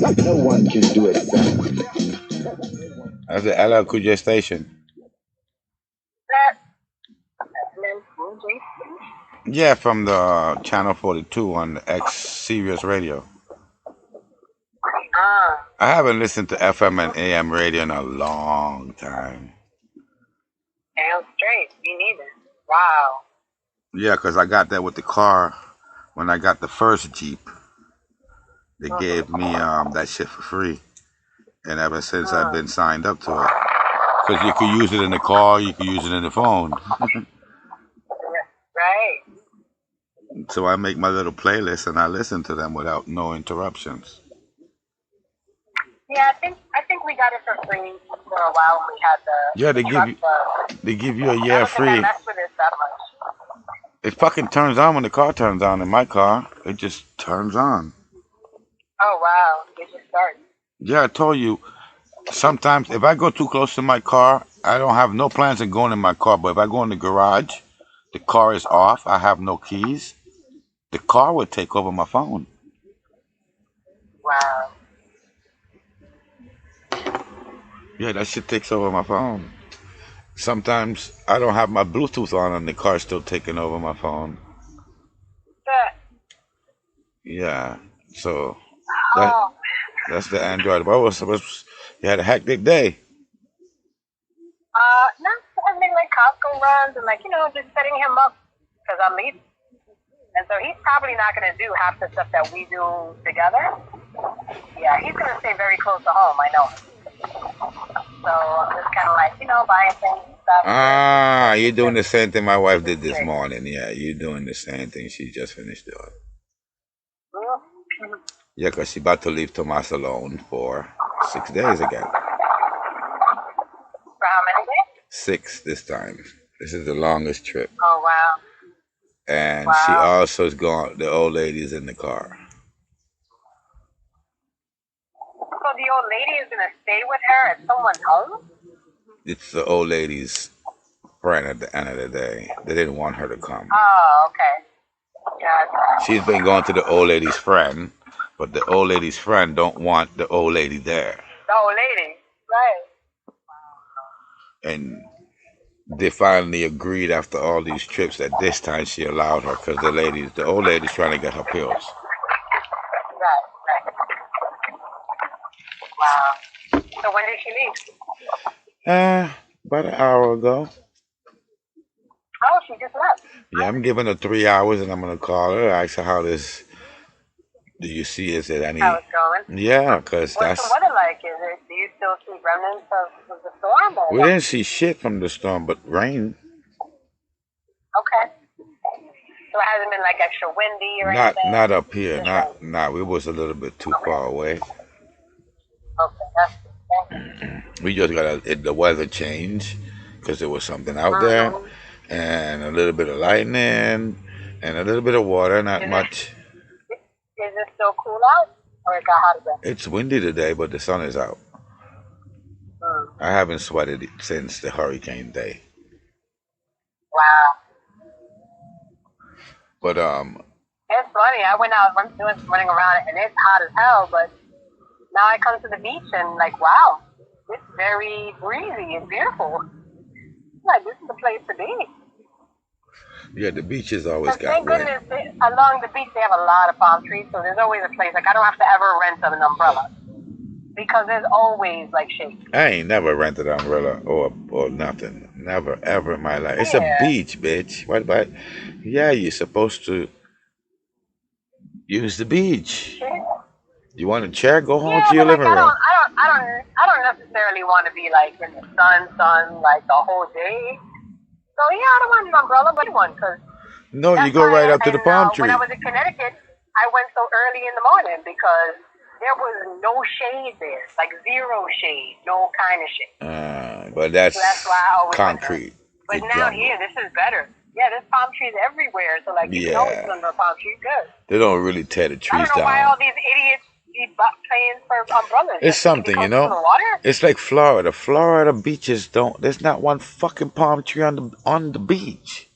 No one can do it better. That's the LL Cool J station. Yeah, from the Channel 42 on the X Sirius Radio. I haven't listened to FM and AM radio in a long time. Damn straight. Me neither. Wow. Yeah, because I got that with the car when I got the first Jeep. They gave me that shit for free. And ever since I've been signed up to it. Because you could use it in the car, you could use it in the phone. Right. So I make my little playlist and I listen to them without no interruptions. Yeah, I think we got it for free for a while. We had the they give you a year free. I don't think I messed with it that much. It fucking turns on when the car turns on. In my car, it just turns on. Oh wow, it just starts. Yeah, I told you. Sometimes if I go too close to my car, I don't have no plans of going in my car. But if I go in the garage, the car is off. I have no keys. The car would take over my phone. Wow. Yeah, that shit takes over my phone. Sometimes I don't have my Bluetooth on and the car's still taking over my phone. Yeah, so that's the Android. What was you had a hectic day? Not having like Costco runs and just setting him up because I'm leaving. And so he's probably not going to do half the stuff that we do together. Yeah, he's going to stay very close to home, I know. So I'm just kind of buying things and stuff. You're doing the same thing my wife did this morning. Yeah, you're doing the same thing she just finished doing. Yeah, because she's about to leave Tomas alone for 6 days again. For how many days? 6 this time. This is the longest trip. Oh, wow. And she also is going, the old lady's in the car. So the old lady is going to stay with her at someone's home? It's the old lady's friend at the end of the day. They didn't want her to come. Oh, okay. Gotcha. She's been going to the old lady's friend, but the old lady's friend don't want the old lady there. The old lady, right. And they finally agreed after all these trips that this time she allowed her because the old lady's trying to get her pills. Right. Wow. So when did she leave? About an hour ago. Oh, she just left. Yeah, I'm giving her 3 hours and I'm going to call her, ask her how this, do you see, is it any... How it's going? Yeah, because What's the weather like? Do you still see remnants of the storm? Or we didn't see shit from the storm, but rain. Okay. So it hasn't been extra windy or anything? Not up here. It was a little bit too far away. Okay, that's good. We just got the weather change because there was something out there. And a little bit of lightning and a little bit of water, not much. Is it still cool out? Or it got hot again? It's windy today, but the sun is out. I haven't sweated since the hurricane day. Wow. But it's funny. I went out running around and it's hot as hell, but now I come to the beach and wow, it's very breezy and beautiful. This is the place to be. Yeah, the beach has always got thank goodness, along the beach they have a lot of palm trees, so there's always a place. I don't have to ever rent an umbrella because there's always shade. I ain't never rented an umbrella or nothing. Never ever in my life. It's a beach, bitch. What? Yeah, you're supposed to use the beach. You want a chair? Go home to your living room. I don't necessarily want to be in the sun the whole day. So yeah, I don't want an umbrella, but one because. No, you go right up to the palm tree. When I was in Connecticut, I went so early in the morning because there was no shade there, zero shade, no kind of shade. But that's why I always concrete. But now here, this is better. Yeah, there's palm trees everywhere, so you can always sit under a palm tree. Good. They don't really tear the trees down. I don't know why all these idiots keep paying for umbrellas. It's something, It's like Florida. Florida beaches there's not one fucking palm tree on the beach.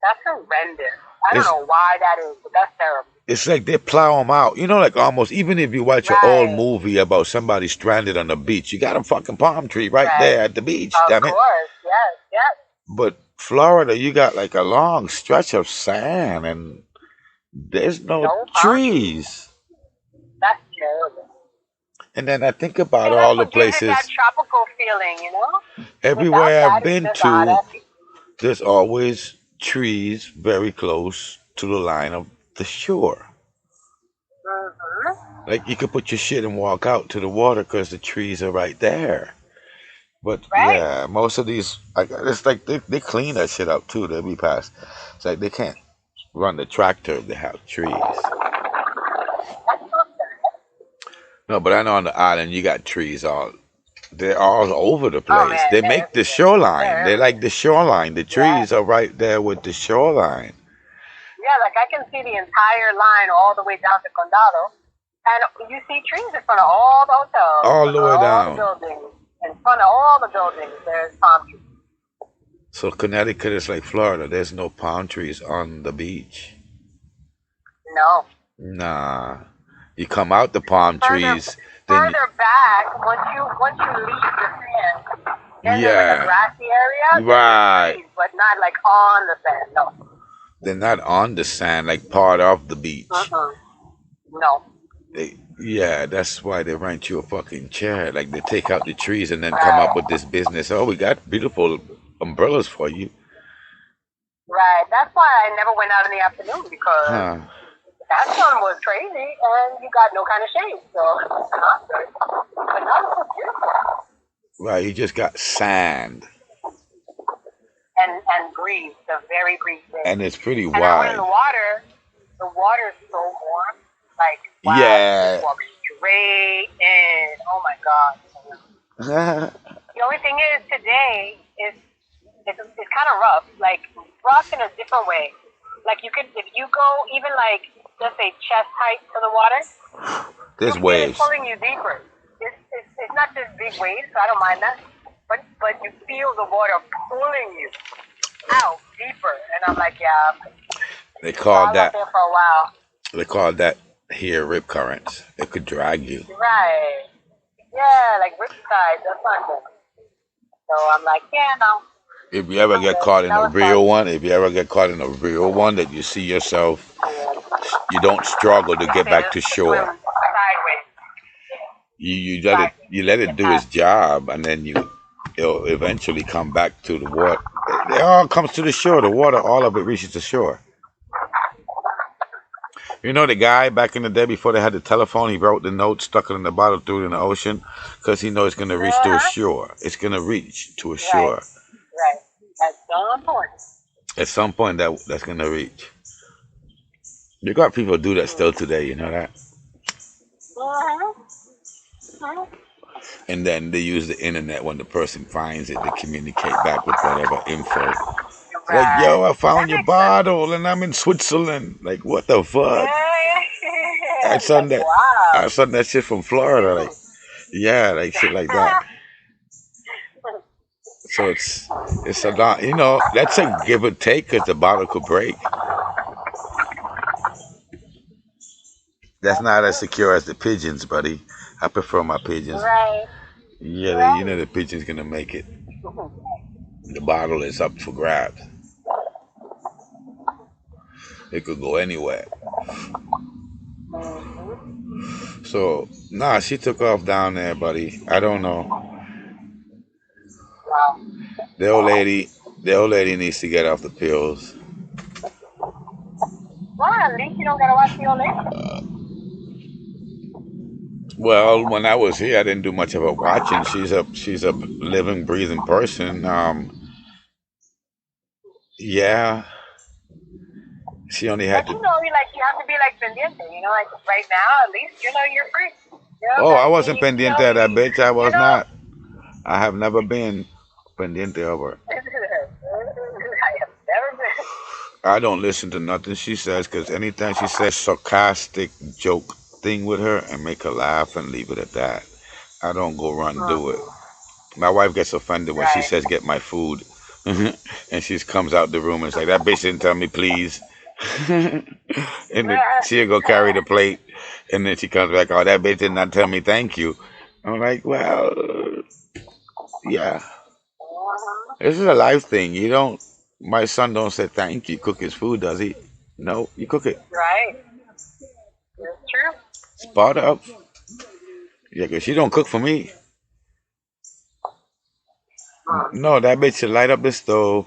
That's horrendous. I don't know why that is, but that's terrible. It's like they plow them out. You know, like almost, even if you watch an old Right. movie about somebody stranded on the beach, you got a fucking palm tree right Right. there at the beach, Of damn it. course. Yes. Yes. But Florida, you got like a long stretch of sand and there's no No palm trees. trees. That's terrible. And then I think about And that's all the what gives it that places, tropical feeling, you know? Without everywhere I've that, it's been just a hot to, ass. there's always trees very close to the line of the shore. Mm-hmm. Like you could put your shit and walk out to the water because the trees are right there. But Right? yeah, most of these, it's like they clean that shit up too. They'll be past. It's like they can't run the tractor if they have trees. That's not bad. No, but I know on the island you got trees all. They're all over the Oh place. man, They they're make the everywhere. shoreline. They're They like everywhere. the shoreline. The Yes. trees are right there with the shoreline. Yeah, like I can see the entire line all the way down to Condado. And you see trees in front of all the hotels, in All front the of way all the down. buildings. In front of all the buildings, there's palm trees. So Connecticut is like Florida. There's no palm trees on the beach. No. Nah. You come out the palm Further trees, then further back, once you leave the sand, then there's like a yeah. grassy area, then there's Right. trees, but not like on the sand. No. They're not on the sand, like part of the beach. No. Yeah, that's why they rent you a fucking chair. Like they take out the trees and then come up with this business. Oh, we got beautiful umbrellas for you. Right. That's why I never went out in the afternoon because Huh. that sun was crazy and you got no kind of shade. So, but now it's so beautiful. Right, you just got sand. And breeze, the very breezy day. And it's pretty And I went in wide. the water is so warm. Like, wow, you Yeah. just walk straight in. Oh my God. The only thing is today is it's kind of rough. Like rough in a different way. Like you could, if you go even like, let's say chest height to the water, There's you feel it waves. pulling you deeper. It's not just big waves, so I don't mind that. But you feel the water pulling you out deeper. And I'm like, yeah. They So I call was out that there for a while. they call that here rip currents. It could drag you. Right. Yeah, like riptide. That's not good. So I'm like, yeah, no. If you ever I'm get good. caught in That a was real fun. one, if you ever get caught in a real one that you see yourself, Yeah. you don't struggle to They get say back to to swim shore. sideways. You let it do its job, and then it'll eventually come back to the water. It all comes to the shore. The water, all of it reaches the shore. You know the guy back in the day before they had the telephone, he wrote the note, stuck it in the bottle, threw it in the ocean, because he knows it's gonna reach to a shore. It's gonna reach to a Right. shore. Right. That's so important. At some point that's gonna reach. You got people do that still today, you know that? And then they use the internet when the person finds it to communicate back with whatever info. Like, Right. yo, I That found your makes sense. bottle and I'm in Switzerland. Like, what the fuck? I saw Like, that. wow. I saw that shit from Florida. Like, yeah, like shit like that. So it's a lot. You know, that's a give or take because the bottle could break. That's not as secure as the pigeons, buddy. I prefer my pigeons. Right. Yeah, you know the pigeon's gonna make it. The bottle is up for grabs. It could go anywhere. So, nah, she took off down there, buddy. I don't know. Wow. The old lady needs to get off the pills. Well, at least you don't gotta watch the old lady. Well, when I was here, I didn't do much of her watching. She's a living, breathing person. Yeah, she only had But to. you know, you have to be like pendiente. You know, like right now, at least you're free. You know, Oh, I that wasn't you pendiente know, of that bitch. I was know. not. I have never been pendiente of her. I have never been. I don't listen to nothing she says because anytime she says sarcastic joke thing with her and make her laugh and leave it at that. I don't go run do it. My wife gets offended when she Right. says get my food and she comes out the room and is like, that bitch didn't tell me please. And then she'll go carry the plate, and then she comes back. Oh, that bitch did not tell me thank you. I'm like, well, yeah, this is a life thing. You don't. My son don't say thank you. Cook his food, does he? No, you cook it. Right. It's true. Spot up. Yeah, 'cause she don't cook for me. No, that bitch should light up the stove,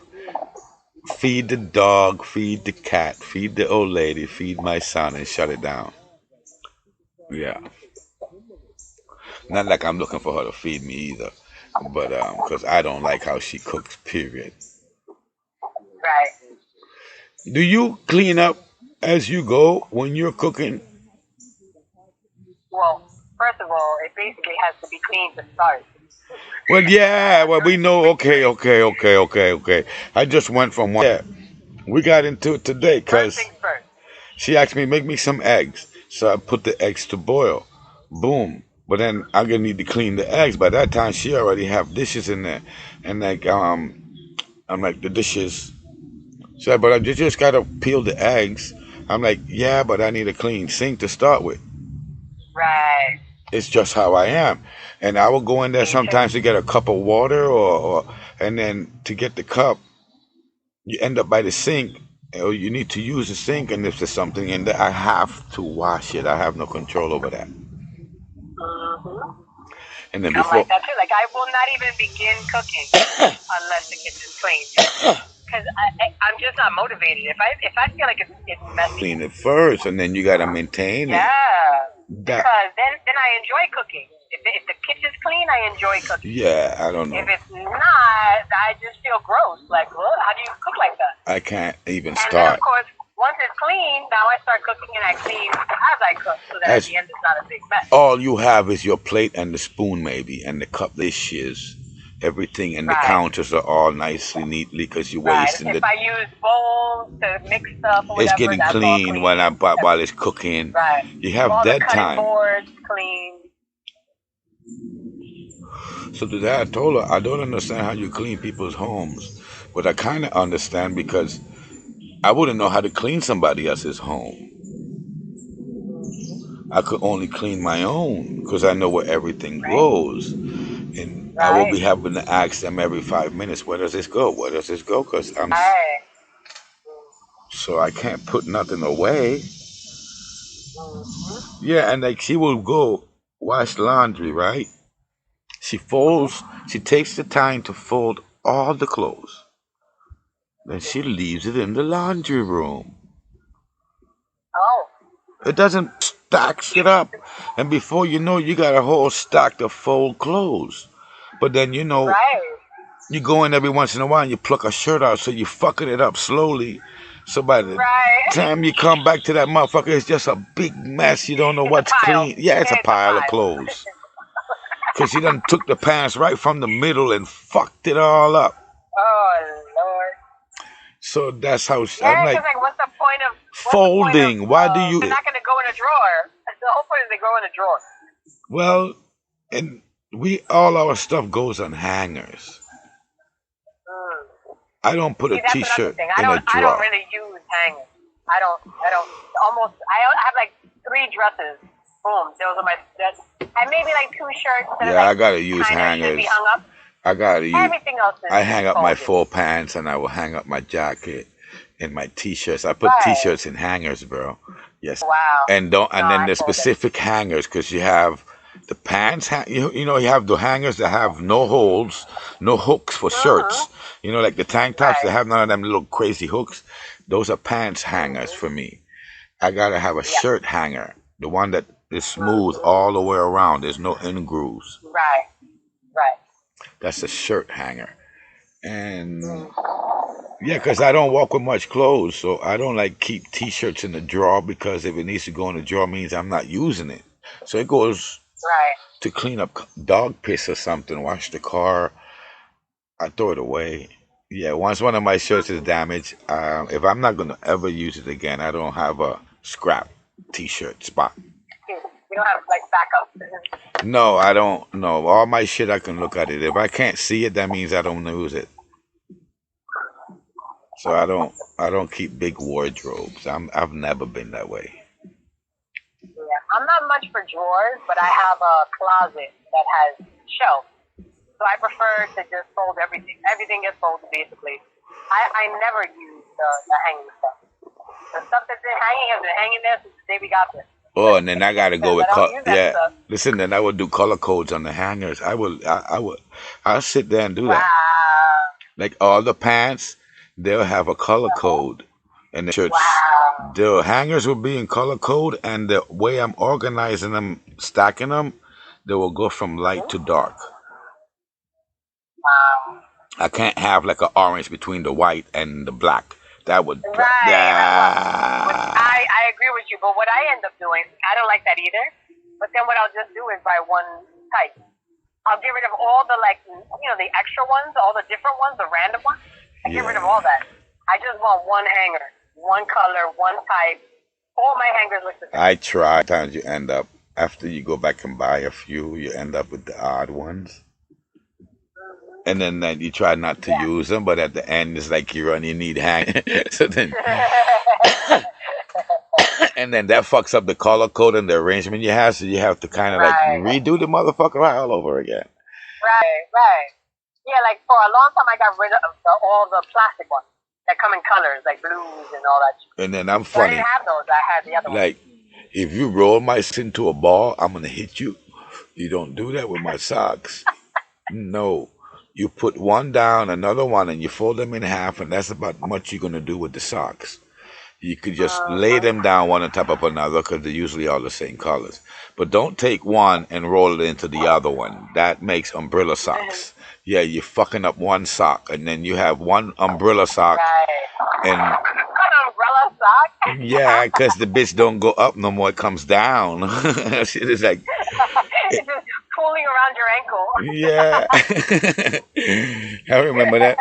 feed the dog, feed the cat, feed the old lady, feed my son, and shut it down. Yeah. Not like I'm looking for her to feed me either, but because I don't like how she cooks. Period. Right. Do you clean up as you go when you're cooking? Well, first of all, it basically has to be clean to start. Well, yeah. Well, we know. Okay. I just went from one. Yeah, we got into it today First because things first. she asked me make me some eggs, so I put the eggs to boil. Boom. But then I'm gonna need to clean the eggs. By that time, she already have dishes in there, and like I'm like the dishes. So, but you just gotta peel the eggs. I'm like, yeah, but I need a clean sink to start with. Right. It's just how I am, and I will go in there Me too. sometimes to get a cup of water, and then to get the cup, you end up by the sink. Or you need to use the sink, and if there's something in there, I have to wash it. I have no control over that. Mm-hmm. And then I'm before, like that too. Like, I will not even begin cooking unless the kitchen's clean. Because I'm just not motivated. If I feel like it's messy, clean it first, and then you gotta maintain it. yeah. That, Because then I enjoy cooking. If the kitchen's clean, I enjoy cooking. yeah, I don't know. If it's not, I just feel gross. Like, well, how do you cook like that? I can't even And then, start. of course, once it's clean, now I start cooking and I clean as I cook so that at That's the end it's not a big mess. all you have is your plate and the spoon, maybe, and the cup dishes. Everything and the Right. counters are all nicely, neatly, because you're Right. wasting If the. I use bowls to mix stuff or It's whatever, getting that's all clean clean. while it's cooking. Right. You have All the dead cutting time. boards clean. So today I told her I don't understand how you clean people's homes, but I kind of understand because I wouldn't know how to clean somebody else's home. I could only clean my own because I know where everything Right. goes. And I will be Right. having to ask them every 5 minutes, where does this go? Where does this go? Because Right. so I can't put nothing away. Mm-hmm. Yeah, and like she will go wash laundry, right? She takes the time to fold all the clothes. Then she leaves it in the laundry room. Oh. It doesn't stack shit up. And before you know, you got a whole stack of fold clothes. But then, Right. you go in every once in a while and you pluck a shirt out, so you're fucking it up slowly. So by the Right. time you come back to that motherfucker, it's just a big mess. You don't know It's a what's pile. clean. Yeah, it's a It's a pile of pile. clothes. Because she done took the pants right from the middle and fucked it all up. Oh Lord. So that's how I'm Yeah, like, because like, what's the point of folding. Why do you? They're not gonna go in a drawer. The whole point is they go in a drawer. Well, and all our stuff goes on hangers. Mm. I don't put See, a that's another t-shirt thing. in a I don't drawer. really use hangers. I don't almost I have like 3 dresses. Boom. Those are my and maybe like 2 shirts that Yeah, are I like gotta use kind of should hangers. be hung up. I gotta use. Everything else is I hang up my folded. full pants and I will hang up my jacket and my t-shirts. I put Right. t-shirts in hangers, bro. Yes. Wow. And No, then I the fold it. specific hangers, because you have the pants. You have the hangers that have no holes, no hooks for shirts. Like the tank tops that Right. have none of them little crazy hooks. Those are pants hangers for me. I gotta have a Yeah. shirt hanger, the one that is smooth all the way around. There's no end grooves. Right. Right. That's a shirt hanger. And Mm. yeah, because I don't walk with much clothes, so I don't like keep t-shirts in the drawer, because if it needs to go in the drawer means I'm not using it. So it goes Right. to clean up dog piss or something, wash the car. I throw it away. Yeah, once one of my shirts is damaged, if I'm not gonna ever use it again, I don't have a scrap t-shirt spot. You don't have like backup. No, I don't. No, all my shit I can look at it. If I can't see it, that means I don't use it. So I don't keep big wardrobes. I've never been that way. Yeah, I'm not much for drawers, but I have a closet that has shelves. So I prefer to just fold everything. Everything gets folded basically. I never use the hanging stuff. The stuff that's been hanging has been hanging there since the day we got this. Oh, and then I gotta go Because with I don't use that yeah. stuff. Listen, then I would do color codes on the hangers. I'll sit there and do that. Wow. Like all the pants, they'll have a color code, and the shirts, Wow. the hangers will be in color code, and the way I'm organizing them, stacking them, they will go from light to dark. Wow. I can't have like an orange between the white and the black. That would Right. yeah. I agree with you, but what I end up doing, I don't like that either. But then what I'll just do is buy one type. I'll get rid of all the the extra ones, all the different ones, the random ones. I get rid of all that. I just want one hanger, one color, one type. All my hangers look the same. I try. Sometimes you end up after you go back and buy a few, you end up with the odd ones. And then you try not to use them, but at the end it's like you need hang. So then, and then that fucks up the color code and the arrangement you have. So you have to kind of like Right. redo the motherfucker all over again. Right. Yeah, like for a long time I got rid of all the plastic ones that come in colors, like blues and all that shit. And then I'm So I funny. didn't have those. I had the other ones. Like if you roll my socks into a ball, I'm gonna hit you. You don't do that with my socks. No. You put one down, another one, and you fold them in half, and that's about much you're gonna do with the socks. You could just lay them down one on top of another because they're usually all the same colors. But don't take one and roll it into the other one. That makes umbrella socks. Yeah, you're fucking up one sock, and then you have one umbrella sock, Right. and An umbrella sock? yeah, because the bitch don't go up no more, it comes down. Shit is like, It's just pulling around your ankle. yeah. I remember that.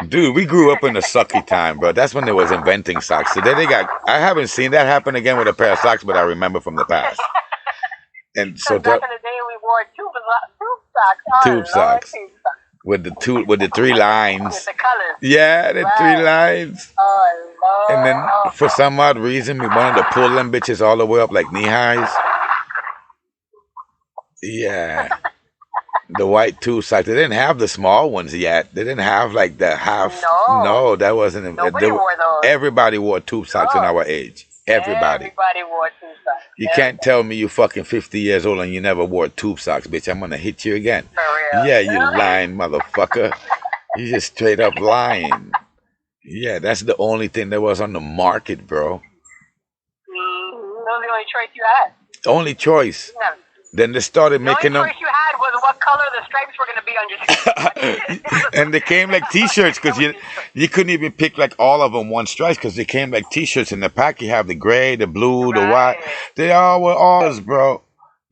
Dude, we grew up in a sucky time, bro. That's when they was inventing socks. Today I haven't seen that happen again with a pair of socks, but I remember from the past. And so Back in the day, we wore tube socks. Oh, Tube Lord, socks. tube socks. with the three With lines. the colors. Yeah, the three Right. lines. Oh, Lord. And then Oh. for some odd reason we wanted to pull them bitches all the way up like knee highs. Yeah. The white tube socks. They didn't have the small ones yet. They didn't have like the half. No. No, that wasn't. Nobody wore those. Everybody wore tube socks in Oh. our age. Everybody. Everybody wore tube socks. You can't tell me you fucking 50 years old and you never wore tube socks, bitch. I'm gonna hit you again. For real. Yeah, you lying motherfucker. You just straight up lying. Yeah, that's the only thing that was on the market, bro. That was the only choice you had. Only choice. No. Then they started The making only them, choice you had was what color the stripes were going to be on your t-shirt. and they came like T-shirts because you couldn't even pick like all of them one stripe because they came like T-shirts in the pack. You have the gray, the blue, the white. Right. They all were colors, bro.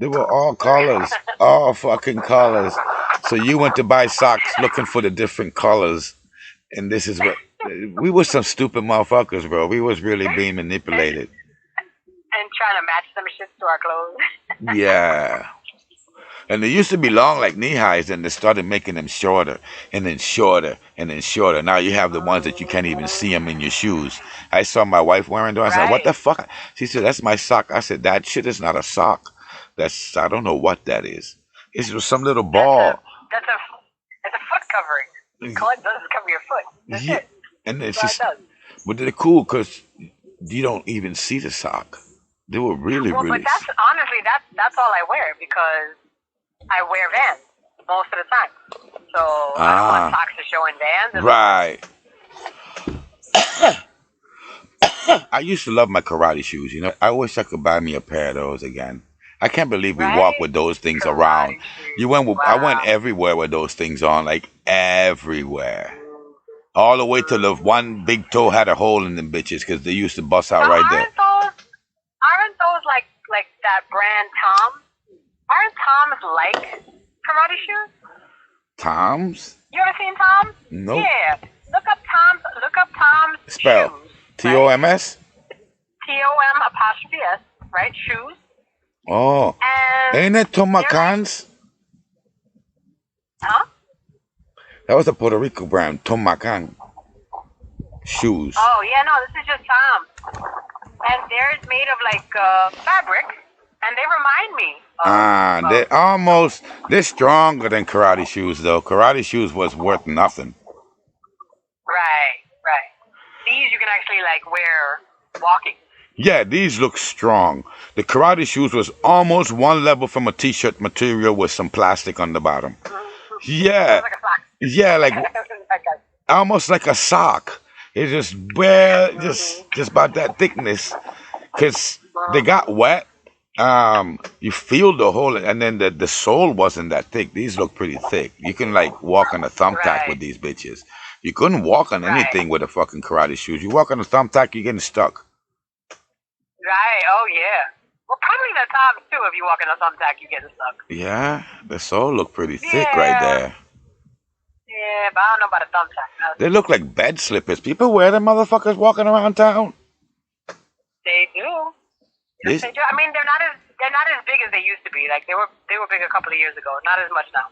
They were all colors, all fucking colors. So you went to buy socks looking for the different colors, and this is what we were some stupid motherfuckers, bro. We was really being manipulated. And trying to match them shits to our clothes. Yeah. And they used to be long like knee highs, and they started making them shorter, and then shorter, and then shorter. Now you have the ones that you can't even see them in your shoes. I saw my wife wearing those. I said, "What the fuck?" She said, "That's my sock." I said, "That shit is not a sock. That's I don't know what that is. It's just some little ball." That's a foot covering. It does cover your foot. That's Yeah. it. And then That's she, what it does. but they're cool because you don't even see the sock. They were really, Well, really. but that's honestly that's all I wear because I wear Vans most of the time. So I don't want socks to show in Vans. Right. I used to love my karate shoes. You know, I wish I could buy me a pair of those again. I can't believe we Right? walk with those things Karate around. shoes. I went Wow. everywhere with those things on, like everywhere. All the way to the one big toe had a hole in them bitches because they used to bust out So right there. aren't those like that brand Tom? Aren't Toms like karate shoes? Toms? You ever seen Tom? Nope. Yeah. Look up Tom's Spell. shoes. T-O-M-S? TOM''S, right? Shoes. Oh. And Ain't it Tomacans? huh? That was a Puerto Rico brand, Tomacan. shoes. Oh yeah, no, this is just Tom, and theirs made of like fabric, and they remind me They're stronger than karate shoes though. Karate shoes was worth nothing. Right. These you can actually like wear walking. Yeah, these look strong. The karate shoes was almost one level from a t-shirt material with some plastic on the bottom. Yeah, Like a sock. yeah, like Okay. almost like a sock. It's just about that thickness. Cause they got wet. You feel the hole, and then the sole wasn't that thick. These look pretty thick. You can like walk on a thumbtack with Right. these bitches. You couldn't walk on Right. anything with a fucking karate shoes. You walk on a thumbtack, you're getting stuck. Right. Oh yeah. Well, probably the top too. If you walk in a thumbtack, you get stuck. Yeah, the sole look pretty thick right Yeah. there. Yeah, but I don't know about a thumbtack. They look like bed slippers. People wear them motherfuckers walking around town. They do. These, They do. I mean, they're not as big as they used to be. Like they were big a couple of years ago. Not as much now.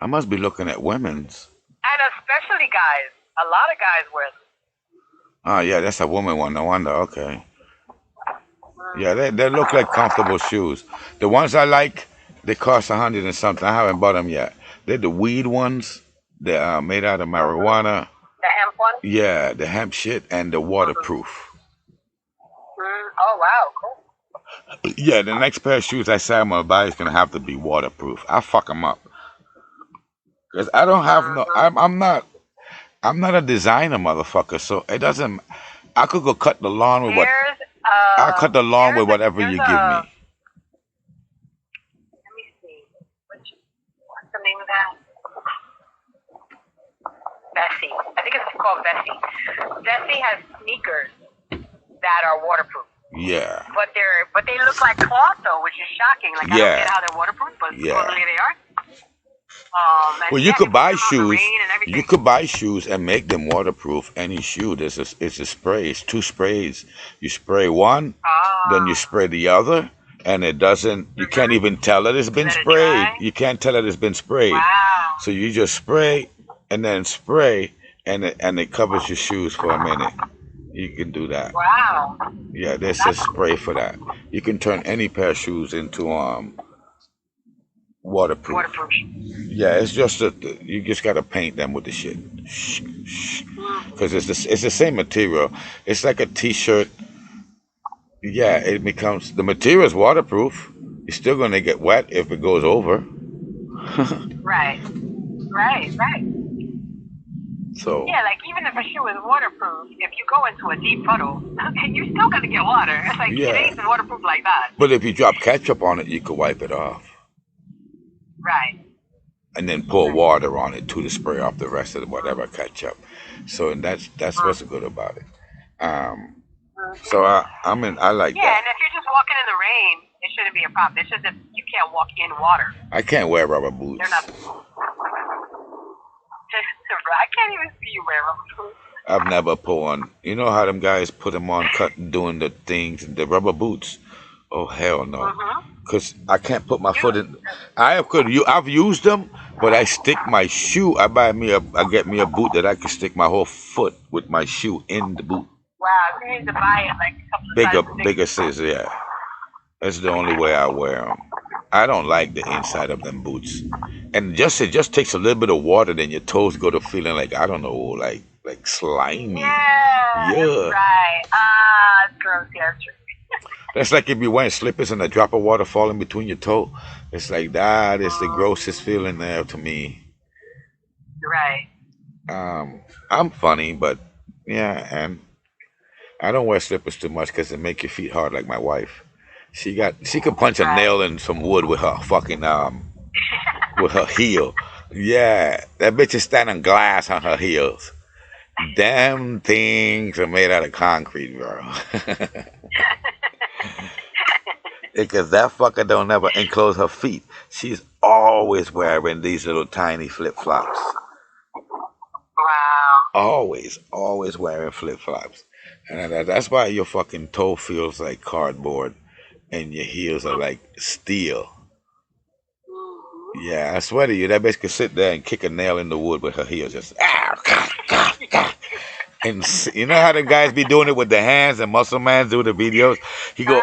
I must be looking at women's. And especially guys. A lot of guys wear them. Oh yeah, that's a woman one. No wonder. Okay. Yeah, they look like comfortable shoes. The ones I like, they cost 100 and something. I haven't bought them yet. They're the weed ones. They're made out of marijuana. The hemp one. Yeah, the hemp shit and the waterproof. Oh wow, cool. Yeah, the next pair of shoes I say I'm gonna buy is gonna have to be waterproof. I fuck them up. Cause I don't have no. I'm not a designer, motherfucker. So it doesn't. I could go cut the lawn with what. There's I cut the lawn with whatever you give me. Let me see. What's the name of that? Vessi. I think it's called Vessi. Vessi has sneakers that are waterproof. Yeah. But they look like cloth though, which is shocking. Like I Yeah. don't get how they're waterproof, but Yeah. supposedly they are. And Well, you yeah, could they buy put them on the shoes. rain and everything. You could buy shoes and make them waterproof. Any shoe, it's a spray. It's two sprays. You spray one, then you spray the other, and it doesn't. You can't even tell that it's been Let it sprayed. dry? You can't tell that it's been sprayed. Wow. So you just spray and then spray, and it covers your shoes for a minute. You can do that. Wow. Yeah, there's a spray for that. You can turn any pair of shoes into waterproof. Waterproof. Yeah, it's just you just gotta paint them with the shit, because it's the same material. It's like a t-shirt. Yeah, it becomes the material is waterproof. You're still gonna get wet if it goes over. Right. So Yeah, like even if a shoe is waterproof, if you go into a deep puddle, you're still gonna get water. It's like Yeah. it ain't waterproof like that. but if you drop ketchup on it, you could wipe it off, Right. and then pour water on it too to spray off the rest of the whatever ketchup. So that's what's good about it. So I like Yeah, that. and if you're just walking in the rain, it shouldn't be a problem. It's just if you can't walk in water. I can't wear rubber boots. They're not. I can't even see you wear rubber boots. I've never put on. You know how them guys put them on, doing the things, the rubber boots. Oh hell no, because I can't put my foot in. I've used them, but I stick my shoe. I get me a boot that I can stick my whole foot with my shoe in the boot. Wow, you need to buy it like a couple of sizes Bigger scissors. Yeah, that's the only way I wear them. I don't like the inside of them boots, and it just takes a little bit of water, then your toes go to feeling like I don't know, like slimy. Yeah. Yeah. Right. It's gross. Yeah, it's true. That's like if you're wearing slippers and a drop of water falling between your toe. It's like that is the grossest feeling there to me. Right. I'm funny, but yeah, and I don't wear slippers too much because it make your feet hard like my wife. She could punch a nail in some wood with her fucking with her heel. Yeah, that bitch is standing glass on her heels. Damn things are made out of concrete, bro. Because that fucker don't ever enclose her feet. She's always wearing these little tiny flip-flops. Wow. Always wearing flip-flops. And that's why your fucking toe feels like cardboard and your heels are like steel. Yeah, I swear to you, that bitch could sit there and kick a nail in the wood with her heels. Just, And you know how the guys be doing it with their hands and Muscle Man do the videos? He go,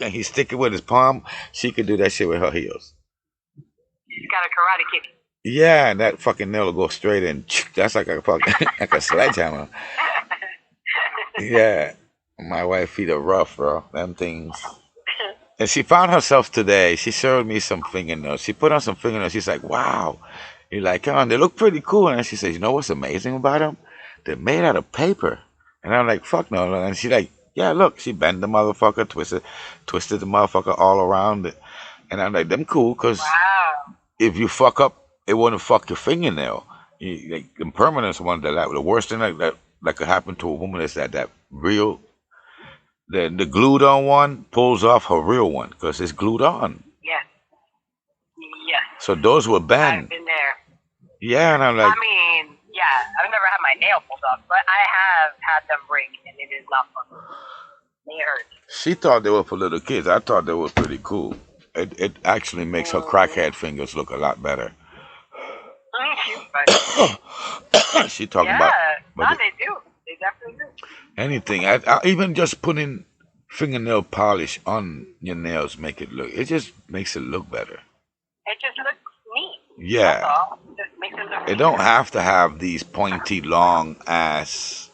and he stick it with his palm. She could do that shit with her heels. She's got a karate kick. Yeah, and that fucking nail will go straight in. That's like a fucking like a sledgehammer. Yeah. My wife feet are rough, bro. Them things. And she found herself today. She showed me some fingernails. She put on some fingernails. She's like, wow. You're like, oh, they look pretty cool. And she says, you know what's amazing about them? They're made out of paper. And I'm like, fuck no. And she's like, yeah, look. She bent the motherfucker, twisted the motherfucker all around it. And I'm like, them cool, because if you fuck up, it wouldn't fuck your fingernail. Like, impermanence one, the worst thing that could happen to a woman is that real, the glued on one pulls off her real one, because it's glued on. Yes. Yes. So those were banned. I've been there. Yeah, and I'm like, I mean, yeah, I've never had my nail pulled off, but I have had them break, and it is not fun. They hurt. she thought they were for little kids. I thought they were pretty cool. It actually makes her crackhead fingers look a lot better. She talking about, no, they do. They definitely do. anything. I even just putting fingernail polish on your nails it just makes it look better. It just looks neat. Yeah. That's all. It just makes it look It neat. don't have to have these pointy, long ass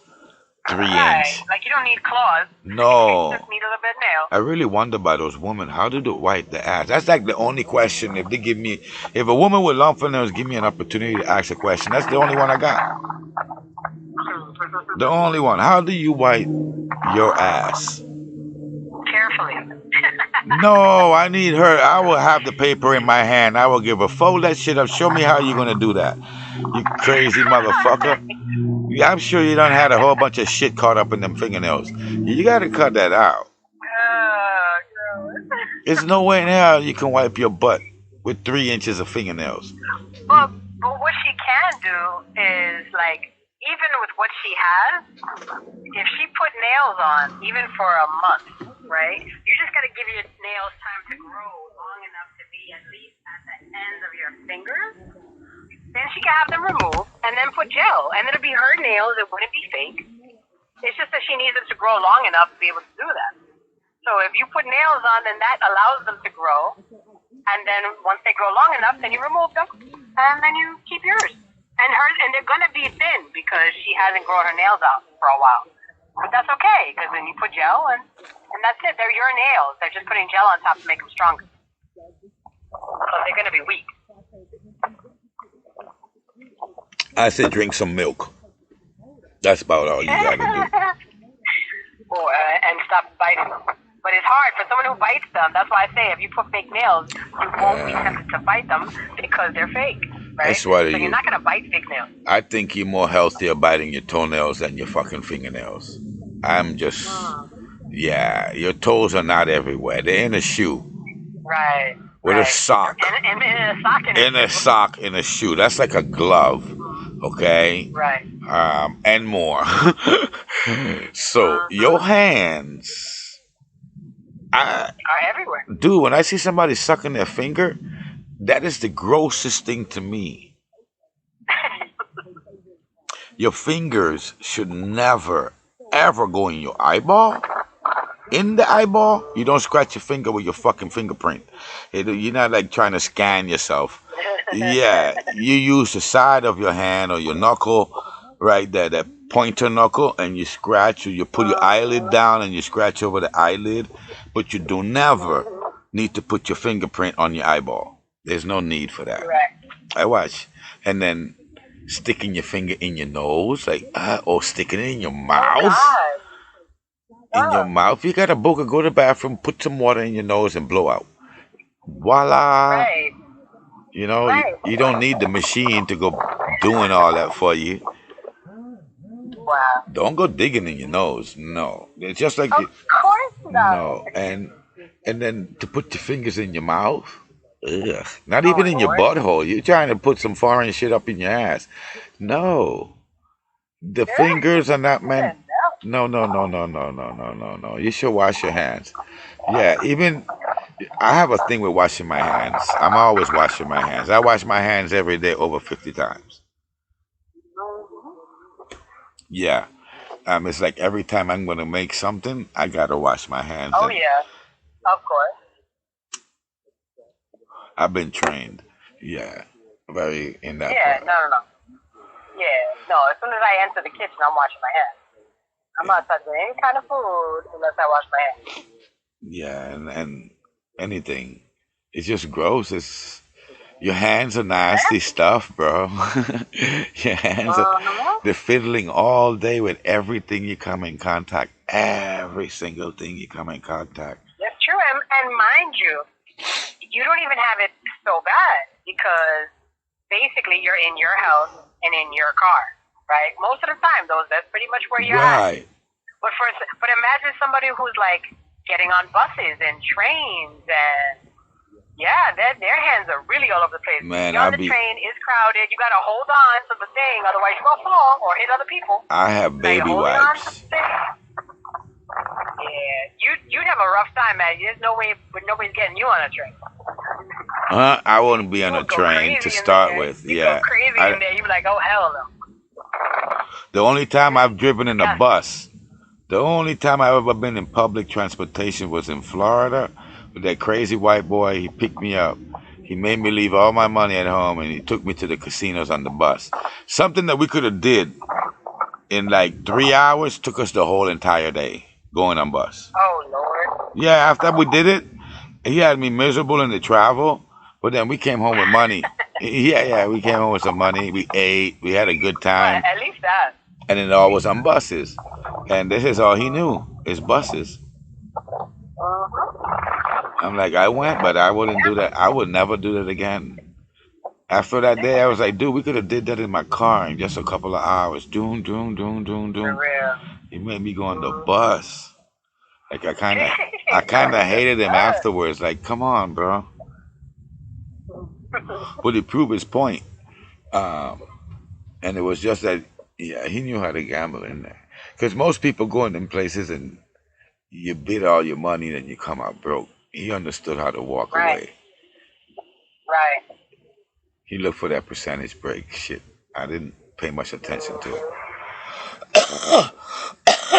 3-inch. Like, you don't need claws. No. You just need a little bit of nail. I really wonder by those women, how do they wipe the ass? That's like the only question. If a woman with long fingernails give me an opportunity to ask a question, that's the only one I got. The only one. How do you wipe your ass? Carefully. No, I need her. I will have the paper in my hand. I will give her, fold that shit up. Show me how you're going to do that. You crazy motherfucker. Yeah, I'm sure you done had a whole bunch of shit caught up in them fingernails. You got to cut that out. There's no way in hell you can wipe your butt with 3 inches of fingernails. But what she can do is, like, even with what she has, if she put nails on, even for a month, right? You just got to give your nails time to grow long enough to be at least at the ends of your fingers. Then she can have them removed and then put gel. And it'll be her nails. It wouldn't be fake. It's just that she needs them to grow long enough to be able to do that. So if you put nails on, then that allows them to grow. And then once they grow long enough, then you remove them. And then you keep yours. And they're going to be thin because she hasn't grown her nails out for a while. But that's okay, because then you put gel and that's it. They're your nails. They're just putting gel on top to make them stronger. So they're going to be weak. I said drink some milk. That's about all you got to do. And stop biting them. But it's hard for someone who bites them. That's why I say if you put fake nails, you won't be tempted to bite them because they're fake. Right? That's why so you're not going to bite fake nails. I think you're more healthier biting your toenails than your fucking fingernails. I'm just, yeah, your toes are not everywhere. They're in a shoe. Right. With a sock. In a sock. In a sock, in a shoe. That's like a glove. Okay? Right. And more. So, your hands are everywhere. Dude, when I see somebody sucking their finger, that is the grossest thing to me. Your fingers should never, ever go in your eyeball. In the eyeball, you don't scratch your finger with your fucking fingerprint. You're not like trying to scan yourself. Yeah, you use the side of your hand or your knuckle, right there, that pointer knuckle, and you scratch, or you put your eyelid down and you scratch over the eyelid. But you do never need to put your fingerprint on your eyeball. There's no need for that. Right. I watch. And then sticking your finger in your nose, like, or sticking it in your mouth. In your mouth. You got a booger, go to the bathroom, put some water in your nose and blow out. Voila. Right. You know, you don't need the machine to go doing all that for you. Wow. Don't go digging in your nose. No. It's just like... Of course not. No. And then to put your fingers in your mouth. Ugh. Not even in your butthole. You're trying to put some foreign shit up in your ass. No. The fingers are not meant... No. You should wash your hands. Yeah, even... I have a thing with washing my hands. I'm always washing my hands. I wash my hands every day over 50 times. Yeah. It's like every time I'm gonna make something, I gotta wash my hands, Oh and yeah, of course. I've been trained. Yeah, very in that Yeah, part. no. Yeah, no. As soon as I enter the kitchen, I'm washing my hands. I'm not touching any kind of food unless I wash my hands. Yeah, and anything. It's just gross. It's your hands are nasty stuff, bro. Your hands are Uh-huh. they're fiddling all day with everything you come in contact. Every single thing you come in contact. That's true, and mind you, you don't even have it so bad because basically you're in your house and in your car, right? Most of the time, that's pretty much where you're at. Right. But imagine somebody who's like getting on buses and trains and yeah, their hands are really all over the place. Man, You're on the train, it's crowded, you gotta hold on to the thing, otherwise you're gonna fall or hit other people. I have Now you're baby holding on to wipes. the thing. Yeah, you'd have a rough time, man. There's no way, but nobody's getting you on a train. I wouldn't be on You a would go train to crazy in start there. with. You Yeah. go crazy in there. You be like, oh hell no. The only time I've driven in a Yeah. bus, the only time I've ever been in public transportation was in Florida with that crazy white boy. He picked me up. He made me leave all my money at home and he took me to the casinos on the bus. Something that we could have did in like 3 hours took us the whole entire day going on bus. Oh Lord. Yeah, after we did it, he had me miserable in the travel, but then we came home with money. Yeah, we came home with some money. We ate, we had a good But time, at least that. and it all was on buses. And this is all he knew is buses. I'm like, I went, but I wouldn't do that. I would never do that again. After that day, I was like, dude, we could have did that in my car in just a couple of hours. Doom, doom, doom, doom, For doom. real. He made me go on the bus. Like I kind of hated him afterwards. Like, come on, bro. But he proved his point. Um, and it was just that, yeah, he knew how to gamble in there. Because most people go in them places and you bid all your money and you come out broke. He understood how to walk Right. away. Right. He looked for that percentage break. Shit, I didn't pay much attention to it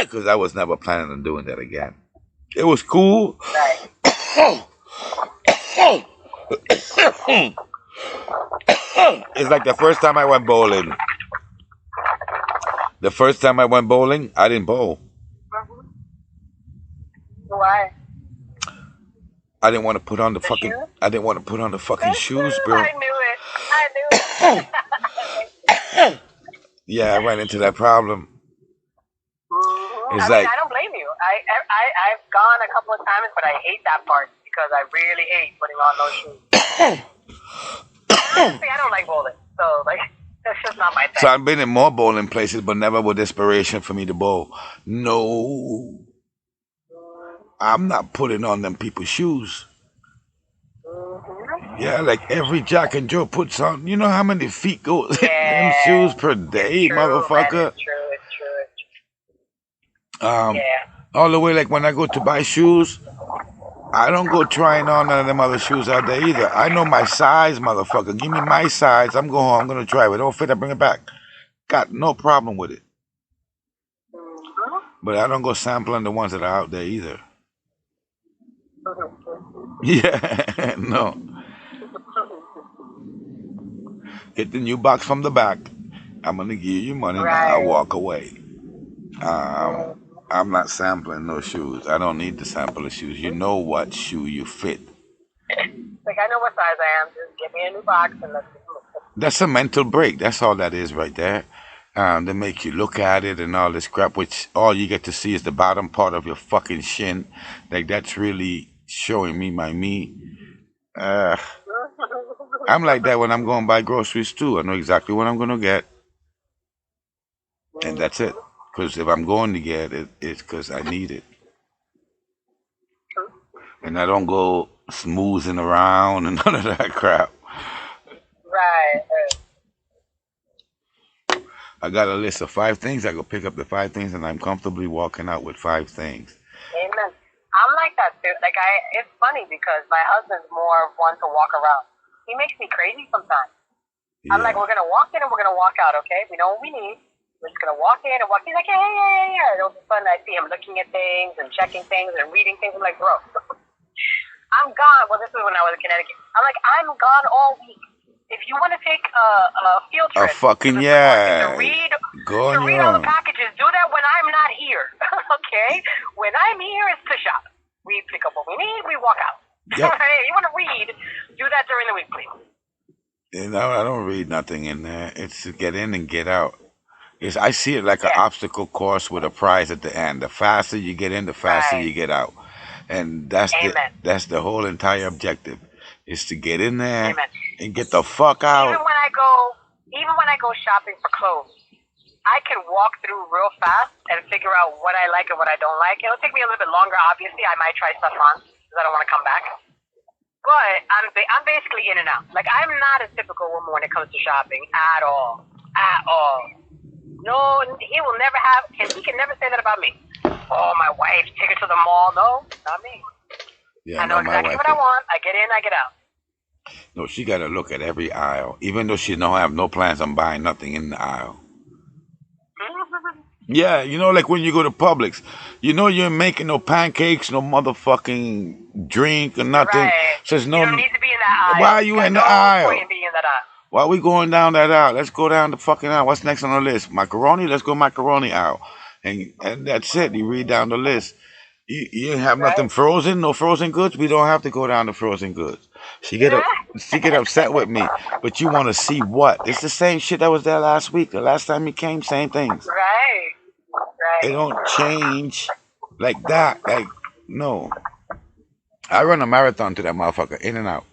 because I was never planning on doing that again. It was cool. Right. It's like the first time I went bowling. The first time I went bowling, I didn't bowl. Why? I didn't want to put on the The fucking. shoes? I didn't want to put on the fucking shoes, bro. I knew it. I knew it. Yeah, I ran into that problem. It's I like, mean, I don't blame you. I've gone a couple of times, but I hate that part because I really hate putting on those shoes. Honestly, I don't like bowling, so like that's just not my thing. so I've been in more bowling places, but never with desperation for me to bowl. No, I'm not putting on them people's shoes. Yeah, like every Jack and Joe puts on. You know how many feet go in them shoes per day, True, motherfucker? man, it's true. Yeah. All the way, like when I go to buy shoes, I don't go trying on none of them other shoes out there either. I know my size, motherfucker. Give me my size. I'm going home. I'm gonna try it. If it don't fit, I bring it back. Got no problem with it. But I don't go sampling the ones that are out there either. Yeah, no. Get the new box from the back. I'm gonna give you money. Right. I'll walk away. I'm not sampling no shoes. I don't need to sample the shoes. You know what shoe you fit. Like I know what size I am. Just give me a new box and let's move. That's a mental break. That's all that is right there. They make you look at it and all this crap, which all you get to see is the bottom part of your fucking shin. Like that's really showing me my me. I'm like that when I'm going to buy groceries too. I know exactly what I'm going to get. And that's it. Because if I'm going to get it, it's because I need it. And I don't go smoozing around and none of that crap. Right. I got a list of 5 things. I go pick up the 5 things and I'm comfortably walking out with 5 things. Amen. I'm like that too. Like it's funny because my husband's more of one to walk around. He makes me crazy sometimes. Yeah. I'm like, we're gonna walk in and we're gonna walk out, okay? We know what we need. We're just gonna walk in and walk. He's like, yeah. And all of a sudden, I see him looking at things and checking things and reading things. I'm like, bro, I'm gone. Well, this was when I was in Connecticut. I'm like, I'm gone all week. If you want to take a field A trip fucking to yeah. read Go on your all the own. packages, do that when I'm not here. Okay? When I'm here, it's to shop. We pick up what we need. We walk out. Yep. Hey, you want to read? Do that during the week, please. You know, I don't read nothing in there. It's to get in and get out. I see it like an Yeah. obstacle course with a prize at the end. The faster you get in, the faster Right. you get out. And that's Amen. the whole entire objective, is to get in there Amen. and get the fuck out. Even when I go shopping for clothes, I can walk through real fast and figure out what I like and what I don't like. It'll take me a little bit longer. Obviously, I might try stuff on because I don't want to come back. But I'm basically in and out. Like, I'm not a typical woman when it comes to shopping at all. At all. No, he will never have, and he can never say that about me. Oh, my wife, take her to the mall. No, not me. Yeah, I know no, my exactly wife what I want. I get in, I get out. No, she got to look at every aisle, even though she don't have no plans on buying nothing in the aisle. Yeah, you know, like when you go to Publix, you know you ain't making no pancakes, no motherfucking drink or nothing. Right. Says no. You don't need to be in that aisle. Why are you in the No aisle? point in being in that aisle. Why are we going down that aisle? Let's go down the fucking aisle. What's next on the list? Macaroni? Let's go macaroni aisle. And that's it. You read down the list. You ain't have nothing frozen, no frozen goods. We don't have to go down to frozen goods. She get upset with me, but you want to see what? It's the same shit that was there last week. The last time you came, same things. Right. It don't change like that. Like, no. I run a marathon to that motherfucker, in and out.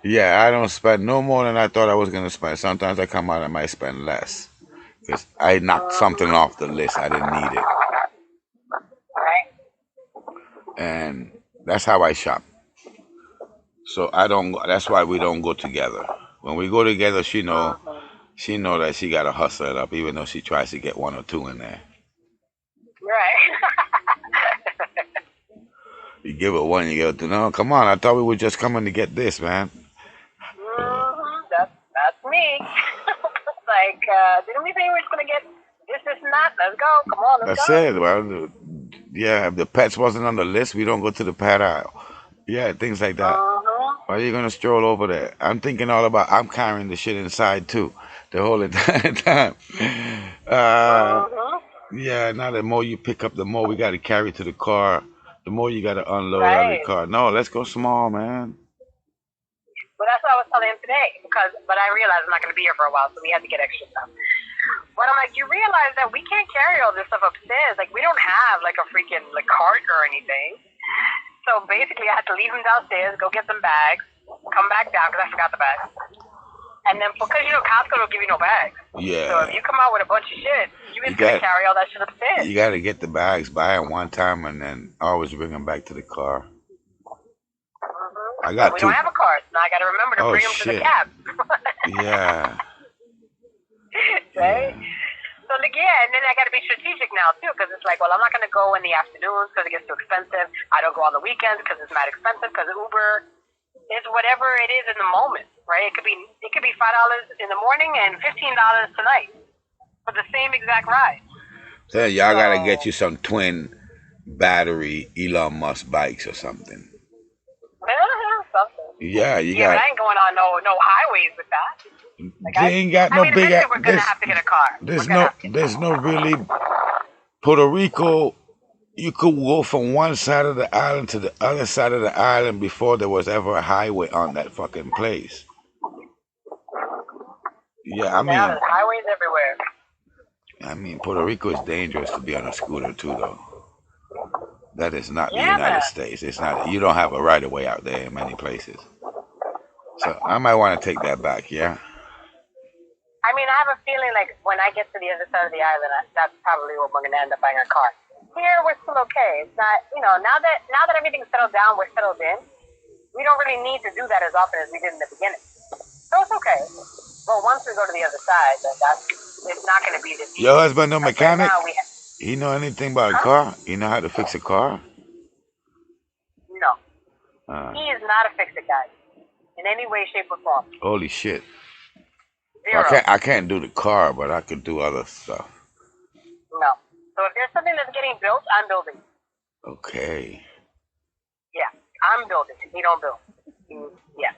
Yeah, I don't spend no more than I thought I was gonna spend. Sometimes I come out, I might spend less because I knocked something off the list. I didn't need it, and that's how I shop. So I don't. That's why we don't go together. When we go together, she know that she gotta hustle it up, even though she tries to get one or two in there. Right. You give it one, you give it two. No, come on. I thought we were just coming to get this, man. That's me. Like, didn't we say we were just gonna get this and that? Let's go. Come on, let's That's go. it. Well, yeah, if the pets wasn't on the list, we don't go to the pet aisle. Yeah, things like that. Why are you gonna stroll over there? I'm thinking all about. I'm carrying the shit inside too, the whole entire time. Yeah. Now the more you pick up, the more we got to carry to the car. The more you got to unload every car. No, let's go small, man. But that's what I was telling him today. But I realized I'm not going to be here for a while, so we had to get extra stuff. But I'm like, you realize that we can't carry all this stuff upstairs. Like, we don't have, like, a freaking, like, cart or anything. So basically, I had to leave them downstairs, go get some bags, come back down, because I forgot the bags. And then, because, you know, Costco don't give you no bags. Yeah. So if you come out with a bunch of shit, you just got to carry all that shit upstairs. You got to get the bags, buy them one time, and then always bring them back to the car. I got we two. don't have a car, so now I got to remember to bring them to the cab. Yeah. Right? So, like, yeah, and then I got to be strategic now, too, because it's like, well, I'm not going to go in the afternoons because it gets too expensive. I don't go on the weekends because it's mad expensive, because Uber is whatever it is in the moment, right? It could be $5 in the morning and $15 tonight for the same exact ride. So y'all got to get you some twin battery Elon Musk bikes or something. Something. Yeah, you Yeah, got. but I ain't going on no highways with that. Like, They ain't got no big. Eventually we're gonna have to get a car. There's no really Puerto Rico. You could go from one side of the island to the other side of the island before there was ever a highway on that fucking place. Yeah, I mean, there's highways everywhere. I mean, Puerto Rico is dangerous to be on a scooter too, though. That is not the United States. It's not. You don't have a right of way out there in many places. So I might want to take that back. Yeah. I mean, I have a feeling like when I get to the other side of the island, that's probably what we're gonna end up buying a car. Here we're still okay. It's not, you know, now that everything's settled down, we're settled in. We don't really need to do that as often as we did in the beginning. So it's okay. But once we go to the other side, then it's not gonna be this easy. Your husband no mechanic? Right now he know anything about a car? He know how to fix a car? No. He is not a fix-it guy in any way, shape, or form. Holy shit. Well, Zero. I can't do the car, but I can do other stuff. No. So if there's something that's getting built, I'm building. Okay. Yeah, I'm building. He don't build. Yeah.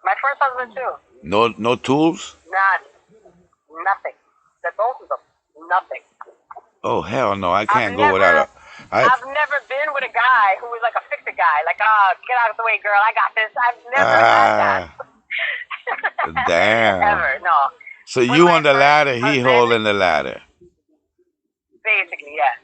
My first husband too. No tools? None. Nothing. The both of them. Nothing. Oh hell no! I I've can't go never, without a. I've never been with a guy who was like a fix-it guy. Like, oh, get out of the way, girl. I got this. I've never had that. Damn. Ever. No. So With you my on the first ladder, he husband, holding the ladder. Basically, yeah.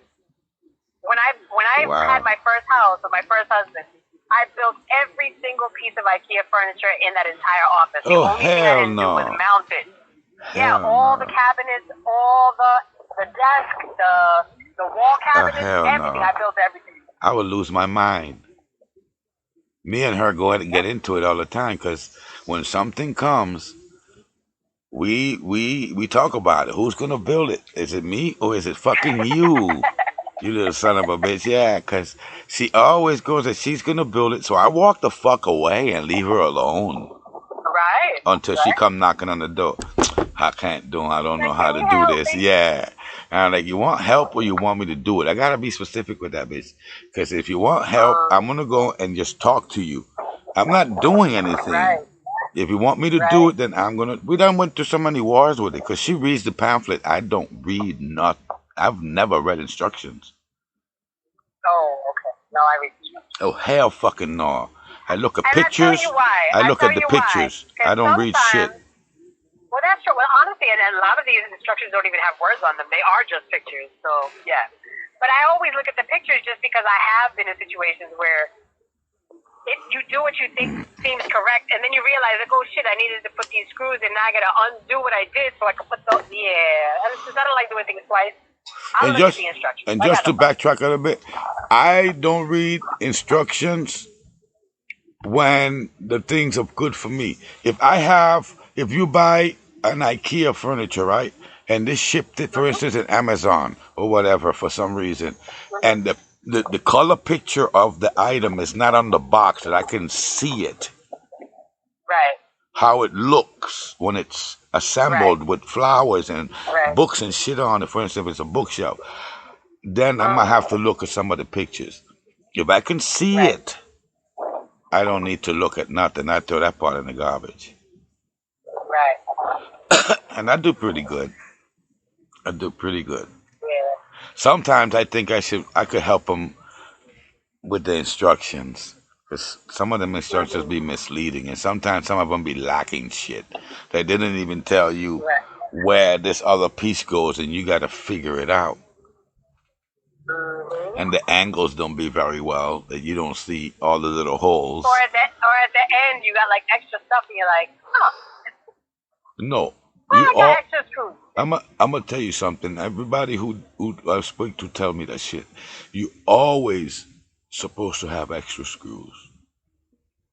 When I Wow. had my first house with my first husband, I built every single piece of IKEA furniture in that entire office. The Oh, only thing I hell didn't do was no. mount it. Yeah, Hell all no. the cabinets, all the desk, the wall cabinets, hell everything. no. I built everything. I would lose my mind. Me and her go ahead and get into it all the time because when something comes, we talk about it. Who's gonna build it? Is it me or is it fucking you? You little son of a bitch. Yeah, because she always goes that she's gonna build it. So I walk the fuck away and leave her alone Right. until she Right. come knocking on the door. I can't do it. I don't know Like, how can to you do help this. me? Yeah. And I'm like, you want help or you want me to do it? I gotta be specific with that bitch. Because if you want help, I'm gonna go and just talk to you. I'm not doing anything. Right. If you want me to do Right. it, then I'm gonna. We done went through so many wars with it. Because she reads the pamphlet. I don't read nothing. I've never read instructions. Oh, okay. No, I read you. Oh hell, fucking no! I look at And I tell pictures. you why. I look tell at the you why. pictures. I Because don't read shit. sometimes, well, that's true. Well, honestly, and a lot of these instructions don't even have words on them. They are just pictures. So, yeah. But I always look at the pictures just because I have been in situations where you do what you think seems correct, and then you realize, like, oh shit, I needed to put these screws in. Now I gotta undo what I did so I can put those. Yeah. And it's just, I don't like doing things twice. I'll And look at just the instructions. and I just got to no problem. backtrack a little bit, I don't read instructions when the things are good for me. If you buy an IKEA furniture, right, and they shipped it, for instance, in Amazon or whatever for some reason, and the color picture of the item is not on the box that I can see it, Right. how it looks when it's assembled with flowers and Right. books and shit on it, for instance, if it's a bookshelf, then I might have to look at some of the pictures. If I can see Right. it, I don't need to look at nothing. I throw that part in the garbage. Right. And I do pretty good. I do pretty good. Yeah. Sometimes I think I could help them with the instructions. Because some of them instructions be misleading. And sometimes some of them be lacking shit. They didn't even tell you Right. where this other piece goes and you got to figure it out. Mm-hmm. And the angles don't be very well, that you don't see all the little holes. Or at the end, you got like extra stuff, and you're like, huh, No. well, You I all, got extra screws. I'm gonna tell you something. Everybody who I speak to tell me that shit. You always supposed to have extra screws.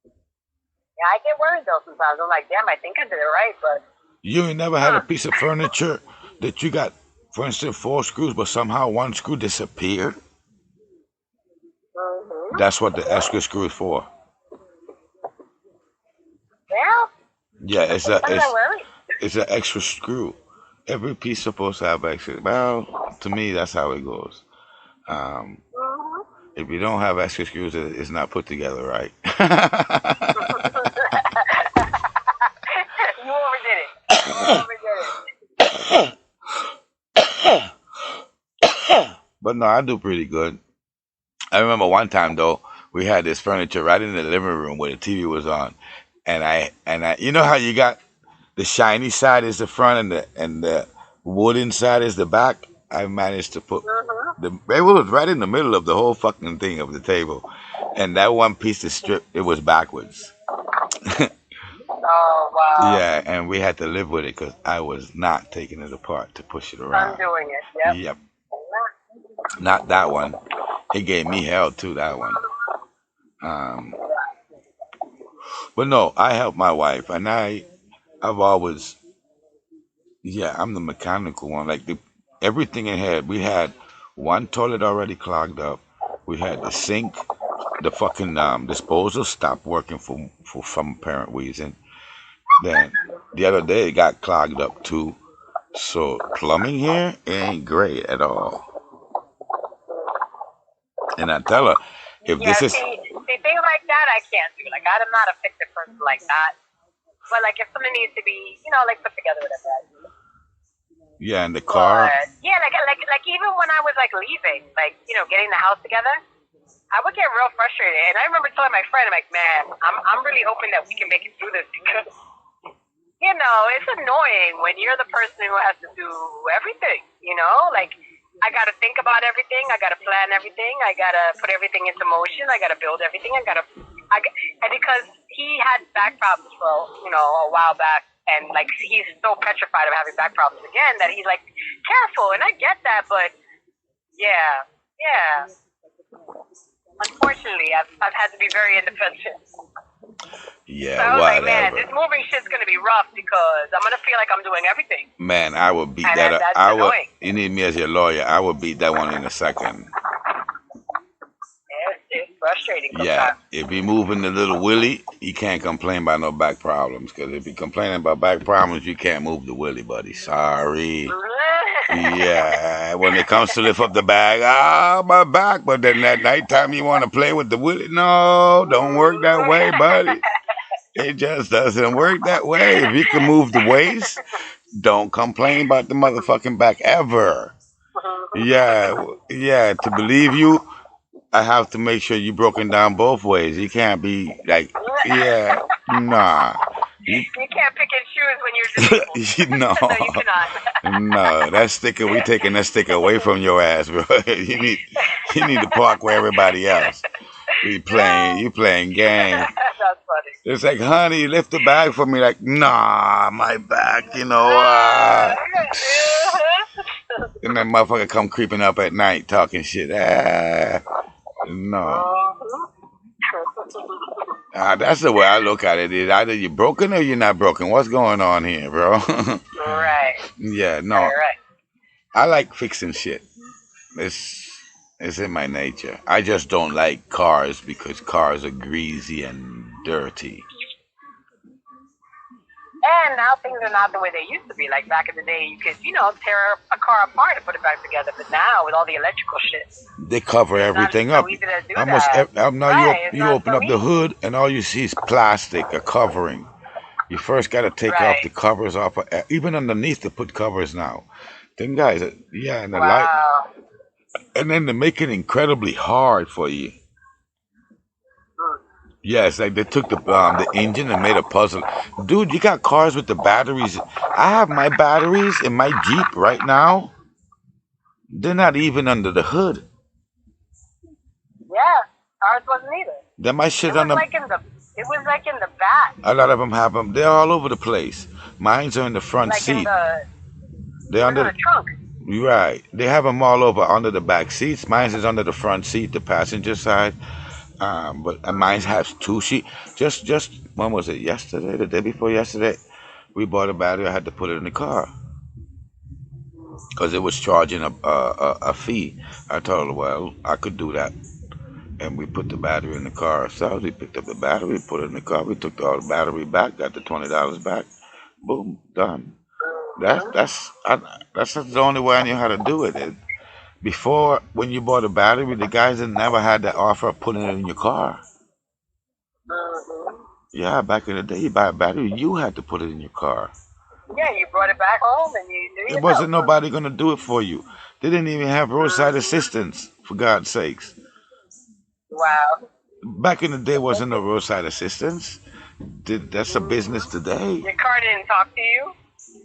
Yeah, I get worried though sometimes. I'm like, damn, I think I did it right, but You ain't never had a piece of furniture that you got, for instance, 4 screws, but somehow 1 screw disappeared. mm-hmm. That's what the extra screw is for. Yeah, Yeah, sometimes I worry. it's an extra screw. Every piece supposed to have extra. Well, to me, that's how it goes. Um, Mm-hmm. if you don't have extra screws, it's not put together right. You overdid it. You overdid it. But no, I do pretty good. I remember one time though, we had this furniture right in the living room where the TV was on, and I, you know how you got the shiny side is the front and the wooden side is the back. I managed to put Mm-hmm. it was right in the middle of the whole fucking thing of the table, and that one piece of strip it was backwards. Oh wow. Yeah, and we had to live with it because I was not taking it apart to push it around. Undoing it. Yep. Yep, not that one. It gave me hell too. That one. Um, but no, I help my wife, and I've always, yeah, I'm the mechanical one. Like everything in here, we had one toilet already clogged up. We had the sink, the fucking disposal stopped working for some apparent reason. Then The other day it got clogged up too. So plumbing here ain't great at all. And I tell her, if Yeah, this is see, things like that I can't do. Like, I'm not a fixer person like that. But, like, if something needs to be, like, put together, whatever I do. yeah, in the car. But, yeah, like even when I was, like, leaving, like, getting the house together, I would get real frustrated. And I remember telling my friend, I'm like, man, I'm really hoping that we can make it through this because, it's annoying when you're the person who has to do everything, Like, I got to think about everything. I got to plan everything. I got to put everything into motion. I got to build everything. And because he had back problems for, a while back. And, like, he's so petrified of having back problems again that he's, like, careful. And I get that, but, yeah. Unfortunately, I've had to be very independent. Yeah, So I was like, man, whatever. this moving shit's going to be rough because I'm going to feel like I'm doing everything. Man, I would beat And that up. that's I would. annoying. You need me as your lawyer. I would beat that one in a second. It's frustrating Yeah, sometimes. if he moving the little willy, he can't complain about no back problems. Because if he complaining about back problems, you can't move the willy, buddy. Sorry. Yeah, when it comes to lift up the bag, my back. But then at nighttime, you want to play with the willy? No, don't work that way, buddy. It just doesn't work that way. If you can move the waist, don't complain about the motherfucking back ever. Yeah, to believe you, I have to make sure you broken down both ways. You can't be like, yeah, nah. You can't pick and choose when you're disabled. No, No, you cannot. no, that sticker, we taking that sticker away from your ass, bro. You need to park where everybody else. You playing game. That's funny. It's like, honey, lift the bag for me. Like, nah, my back, And that motherfucker come creeping up at night talking shit. No. That's the way I look at it. Is either you're broken or you're not broken. What's going on here, bro? Right. Yeah, no. Right. I like fixing shit. It's in my nature. I just don't like cars because cars are greasy and dirty. And now things are not the way they used to be. Like back in the day, you could, tear a car apart and put it back together. But now, with all the electrical shit, They cover everything not up. so easy to do Almost that. now Right, it's you not open so up the easy. hood and all you see is plastic, a covering. You first got to take off Right. the covers off. Even underneath, they put covers now. Them guys, yeah, and the light, Wow. and then they make it incredibly hard for you. Yes, like they took the engine and made a puzzle. Dude, you got cars with the batteries. I have my batteries in my Jeep right now. They're not even under the hood. Yeah. Ours wasn't either. They're my It shit was on the. like in the. It was like in the back, A lot of them have them. They're all over the place. Mine's are in the front like in seat. the. They're It was under. in the trunk. Right. They have them all over under the back seats. Mine's is under the front seat, the passenger side. But mine has two sheets. Just when was it? Yesterday, the day before yesterday, we bought a battery. I had to put it in the car because it was charging a fee. I told her, well, I could do that, and we put the battery in the car ourselves. We picked up the battery, put it in the car. We took all the battery back, got the $20 back. Boom, done. That's the only way I knew how to do it. Before, when you bought a battery, the guys had never had that offer of putting it in your car. Yeah, back in the day, you buy a battery, you had to put it in your car. Yeah, you brought it back home and you do There it wasn't nobody going to do it for you. They didn't even have roadside assistance, for God's sakes. Wow. Back in the day, wasn't no roadside assistance. That's a business today. Your car didn't talk to you?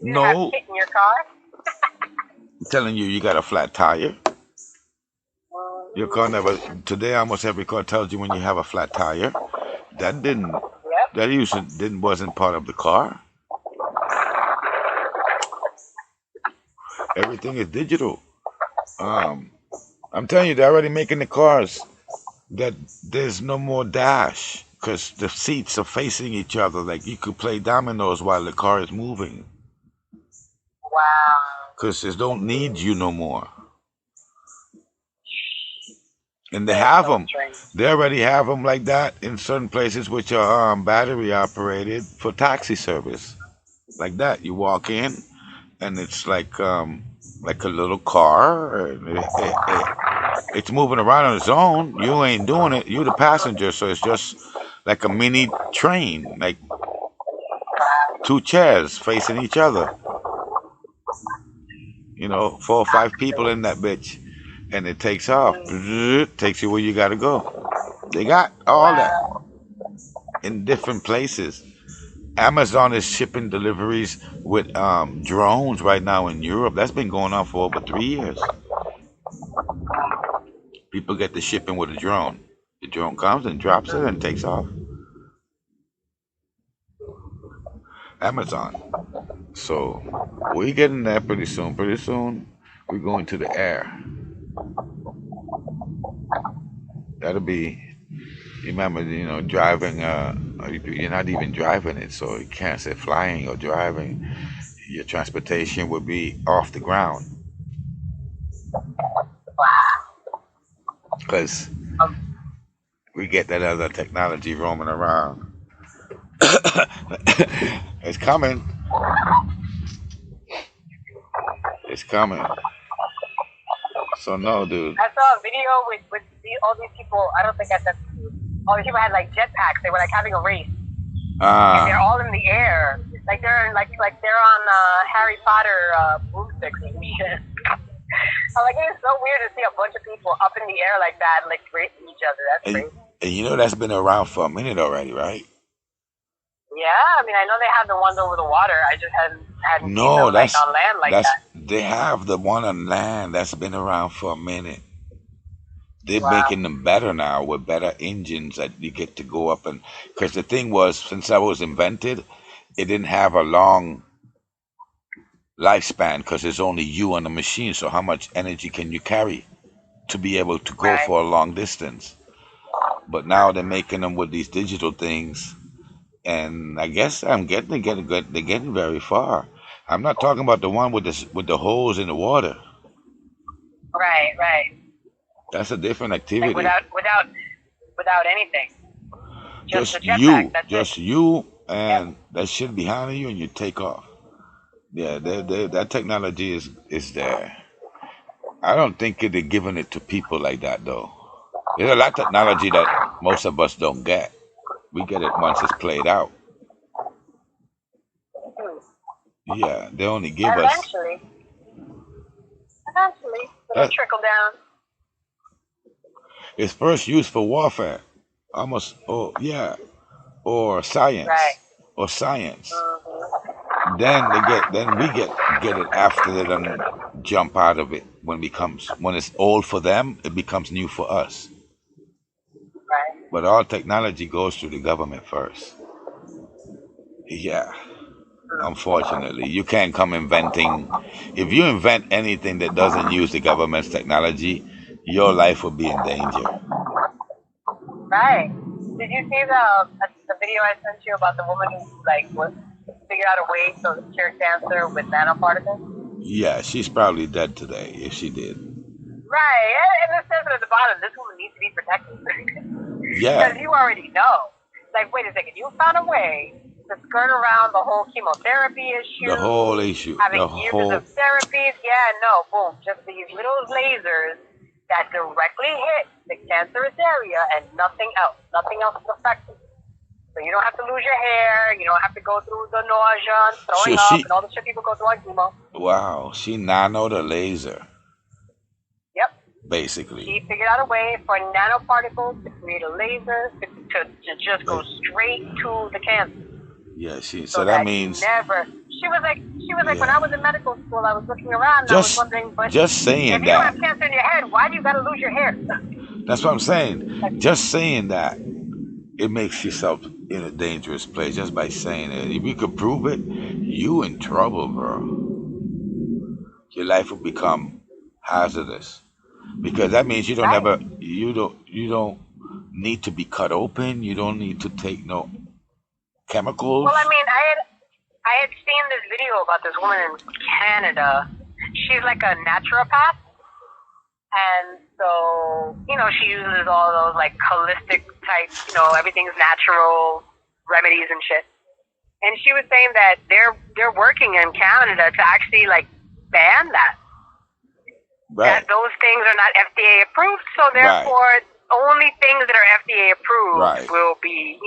You didn't No, have kit in your car? I'm telling you, you got a flat tire. Your car never. Today, almost every car tells you when you have a flat tire. That didn't. Yep. That wasn't part of the car. Everything is digital. I'm telling you, they're already making the cars that there's no more dash because the seats are facing each other. Like you could play dominoes while the car is moving Wow. because it don't need you no more. And they have them. Strange. They already have them like that in certain places which are battery operated for taxi service. like that. You walk in, and it's like a little car. It's moving around on its own. You ain't doing it. You the passenger, so it's just like a mini train, like two chairs facing each other. You know, 4 or 5 people in that bitch, and it takes off. Takes you where you gotta go. They got all that Wow. in different places. Amazon is shipping deliveries with drones right now in Europe. That's been going on for over 3 years. People get the shipping with a drone. The drone comes and drops it and takes off. Amazon. So we're getting there pretty soon. Pretty soon we're going to the air. That'll be. You remember, driving. You're not even driving it, so you can't say flying or driving. Your transportation would be off the ground because we get that other technology roaming around. It's coming. It's coming. So no, dude. I saw a video with all these people. I don't think I said to you. All these people had like jetpacks. They were like having a race, and they're all in the air. Like they're they're on Harry Potter broomsticks and shit. I'm like, it's so weird to see a bunch of people up in the air like that, like racing each other. That's And, crazy. and you know that's been around for a minute already, right? Yeah, I mean, I know they have the ones over the water. I just hadn't seen No, them like on land like that. they have the one on land that's been around for a minute. They're Wow. making them better now with better engines that you get to go up and because the thing was since that was invented, it didn't have a long lifespan because it's only you on the machine. So how much energy can you carry to be able to go Right. for a long distance? But now they're making them with these digital things, and I guess they're getting very far. I'm not talking about the one with the holes in the water. Right, right. That's a different Like activity. without anything. Just the Just jetpack. That's just it. you, Yep. and that shit behind you, and you take off. Yeah, that technology is there. I don't think they're giving it to people like that though. There's a lot of technology that most of us don't get. We get it once it's played out. Yeah, they only give us Eventually, it'll that. trickle down. It's first used for warfare, almost. Oh yeah, or Right. science. Hmm. Then we get it after they done jump out of it when it's old for them, it becomes new for us. Right. But all technology goes through the government first. Yeah, unfortunately, you can't come inventing. If you invent anything that doesn't use the government's technology, your life will be in danger. Right. Did you see the video I sent you about the woman who figured out a way to cure cancer with nanoparticles? Yeah, she's probably dead today if she did. Right. And it says it at the bottom. This woman needs to be protected Yeah, because you already know. Like, wait a second. You found a way to skirt around the whole chemotherapy issue, the whole issue, having the years whole of therapies. Yeah, no, boom. Just these little lasers that directly hit the cancerous area and nothing else. Nothing else is affected. So you don't have to lose your hair. You don't have to go through the nausea and throwing so up she and all the shit people go through on chemo. wow, she nanoed a laser Yep. basically. She figured out a way for nanoparticles to create a laser to just go straight to the cancer. Yeah, So so that that means never. She was like when I yeah. was in medical school, I was looking around and I was Just wondering, but just saying if you don't that. have cancer in your head, why do you gotta lose your hair? That's what I'm saying. Just saying that it makes yourself in a dangerous place just by saying it. If you could prove it, you in trouble, bro. Your life will become hazardous because that means Right. you don't need to be cut open. You don't need to take no chemicals. Well, I mean, I had seen this video about this woman in Canada. She's like a naturopath, and so she uses all those like holistic type, everything's natural remedies and shit. and she was saying that they're working in Canada to actually like ban that. Right. That those things are not FDA approved, so Right. therefore only things that are FDA approved Right. will be,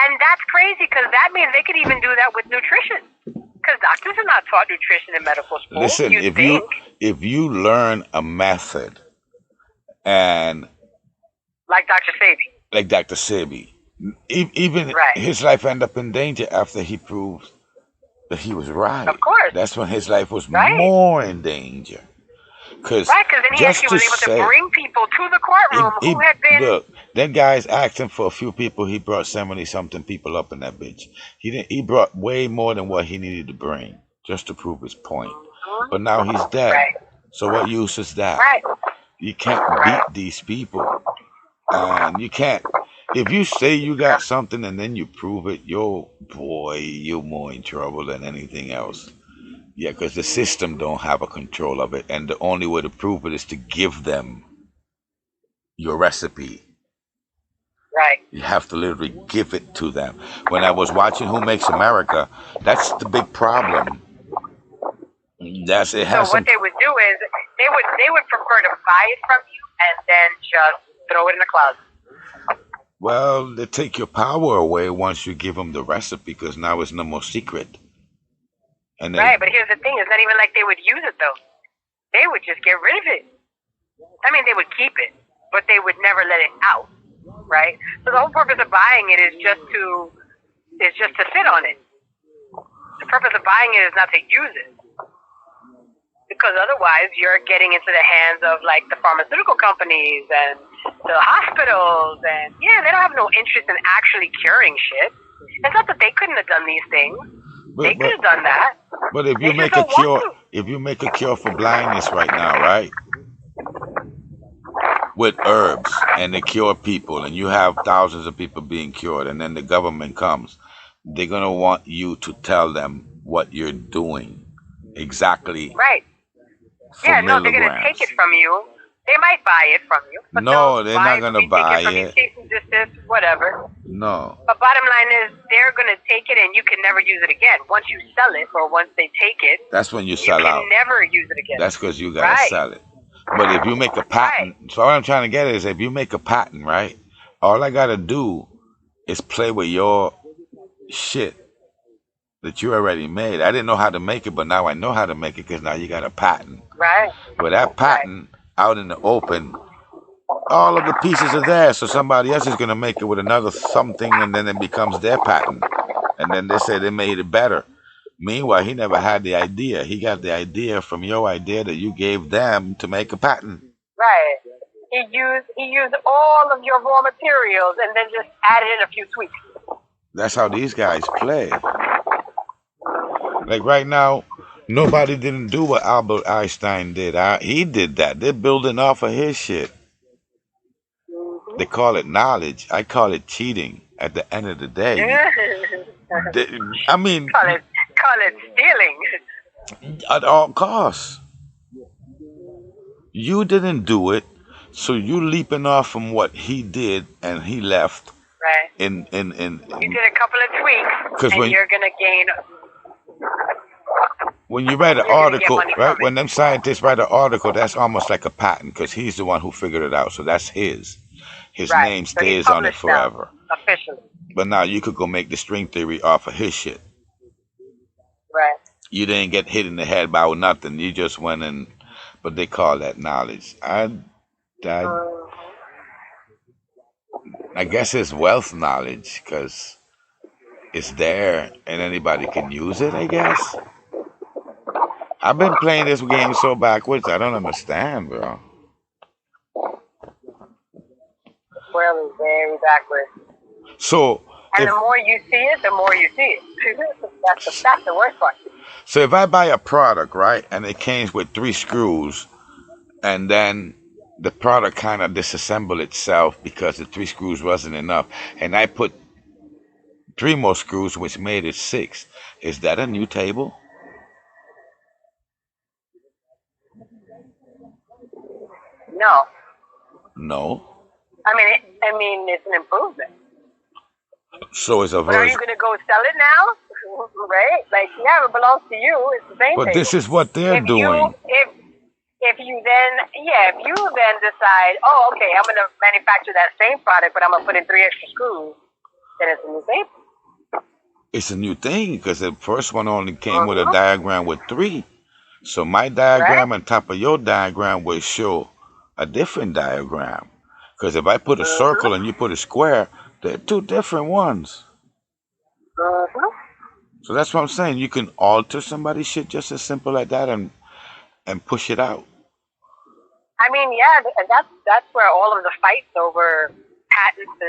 and that's crazy because that means they could even do that with nutrition. Because doctors are not taught nutrition in medical school. Listen, You think, if you learn a method and like Dr. Sabi. like Dr. Sebi, even Right. his life ended up in danger after he proved that he was right. Of course. That's when his life was Right. more in danger. Because Right, because then he just actually to was able say, to bring people to the courtroom who had been. look, that guy's asking for a few people. He brought 70-something people up in that bitch. He brought way more than what he needed to bring just to prove his point. But now he's dead. Right. So what use is that? Right. You can't beat these people. And you can't. If you say you got something and then you prove it, you're more in trouble than anything else. Yeah, because the system don't have a control of it, and the only way to prove it is to give them your recipe. Right. You have to literally give it to them. When I was watching Who Makes America, that's the big problem. That's it So has some. what they would do is they would prefer to buy it from you and then just throw it in the closet. Well, they take your power away once you give them the recipe, because now it's no more secret. And Right, but here's the thing: it's not even like they would use it though. They would just get rid of it. I mean, they would keep it, but they would never let it out. Right. So the whole purpose of buying it is just to sit on it. The purpose of buying it is not to use it, because otherwise you're getting into the hands of like the pharmaceutical companies and the hospitals, and they don't have no interest in actually curing shit. It's not that they couldn't have done these things. They could have done that. But if They you just make a don't want cure, to. if you make a cure for blindness right now, right, with herbs, and they cure people, and you have thousands of people being cured, and then the government comes, they're gonna want you to tell them what you're doing exactly. Right. For Yeah, no, they're going to milligrams. take it from you. They might buy it from you. But No, they'll they're not gonna take buy it from you, it. cease and desist, whatever. No. But bottom line is, they're going to take it and you can never use it again. Once you sell it or once they take it, That's when you you sell can out. never use it again. That's because you gotta Right. sell it. But if you make a patent, so what I'm trying to get is, if you make a patent, right, all I gotta do is play with your shit that you already made. I didn't know how to make it, but now I know how to make it because now you got a patent. Right. With that patent out in the open, all of the pieces are there. So somebody else is gonna make it with another something, and then it becomes their patent. And then they say they made it better. Meanwhile, he never had the idea. He got the idea from your idea that you gave them to make a patent. Right. He used all of your raw materials and then just added in a few tweaks. That's how these guys play. Like right now, nobody didn't do what Albert Einstein did. He did that. They're building off of his shit. They call it knowledge. I call it cheating at the end of the day. I mean, Call it stealing. at all costs. You didn't do it, so you leaping off from what he did and he left. Right. In You did a couple of tweaks, 'Cause and when- you're gonna gain. when you write an You're gonna get article, money right? from it. When them scientists write an article, that's almost like a patent because he's the one who figured it out. So that's his. His Right. name So he's stays on it published now, forever. officially. But now you could go make the string theory off of his shit. Right. You didn't get hit in the head by nothing. You just went in, but they call that knowledge. I guess it's wealth knowledge because it's there and anybody can use it, I guess. I've been playing this game so backwards, I don't understand, bro. Really very backwards. So And if, the more you see it, the more you see it. that's the worst part. so if I buy a product, right, and it came with 3 screws, and then the product kind of disassembled itself because the 3 screws wasn't enough, and I put 3 more screws, which made it 6, is that a new table? No. No. I mean, it's an improvement. So it's a But are you version. gonna go sell it now? Right? Like, yeah, it belongs to you. It's the same But thing. this is what they're If you doing. if you then if you then decide, oh, okay, I'm gonna manufacture that same product, but I'm gonna put in 3 extra screws, then it's a new thing. It's a new thing because the first one only came with a Mm-hmm. diagram with 3. So my Right? diagram on top of your diagram will show a different diagram. Because if I put a circle Mm-hmm. and you put a square, they're 2 different ones. Mm-hmm. So that's what I'm saying. You can alter somebody's shit just as simple like that and push it out. I mean, yeah, and that's where all of the fights over patents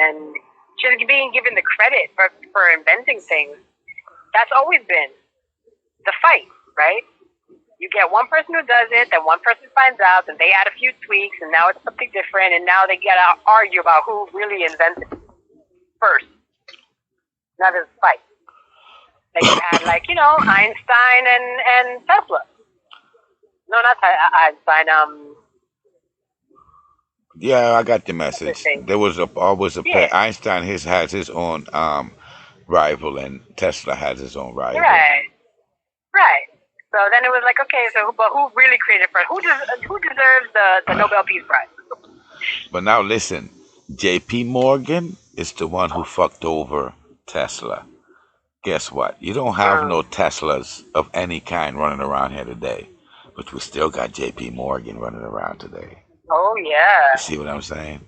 and just being given the credit for inventing things. That's always been the fight, right? You get one person who does it, then one person finds out, then they add a few tweaks, and now it's something different, and now they get to argue about who really invented it first. Now there's a fight. Then you had, like, Einstein and Tesla. No, not Einstein. Yeah, I got the What's his message. name? There was always a pair. Yeah, Einstein has his own rival, and Tesla has his own rival. right. So then it was like, okay, but who really created it first? Who deserves the Nobel Peace Prize? But now listen, J.P. Morgan is the one who fucked over Tesla. Guess what? You don't have no Teslas of any kind running around here today, but we still got J.P. Morgan running around today. Oh yeah. You see what I'm saying?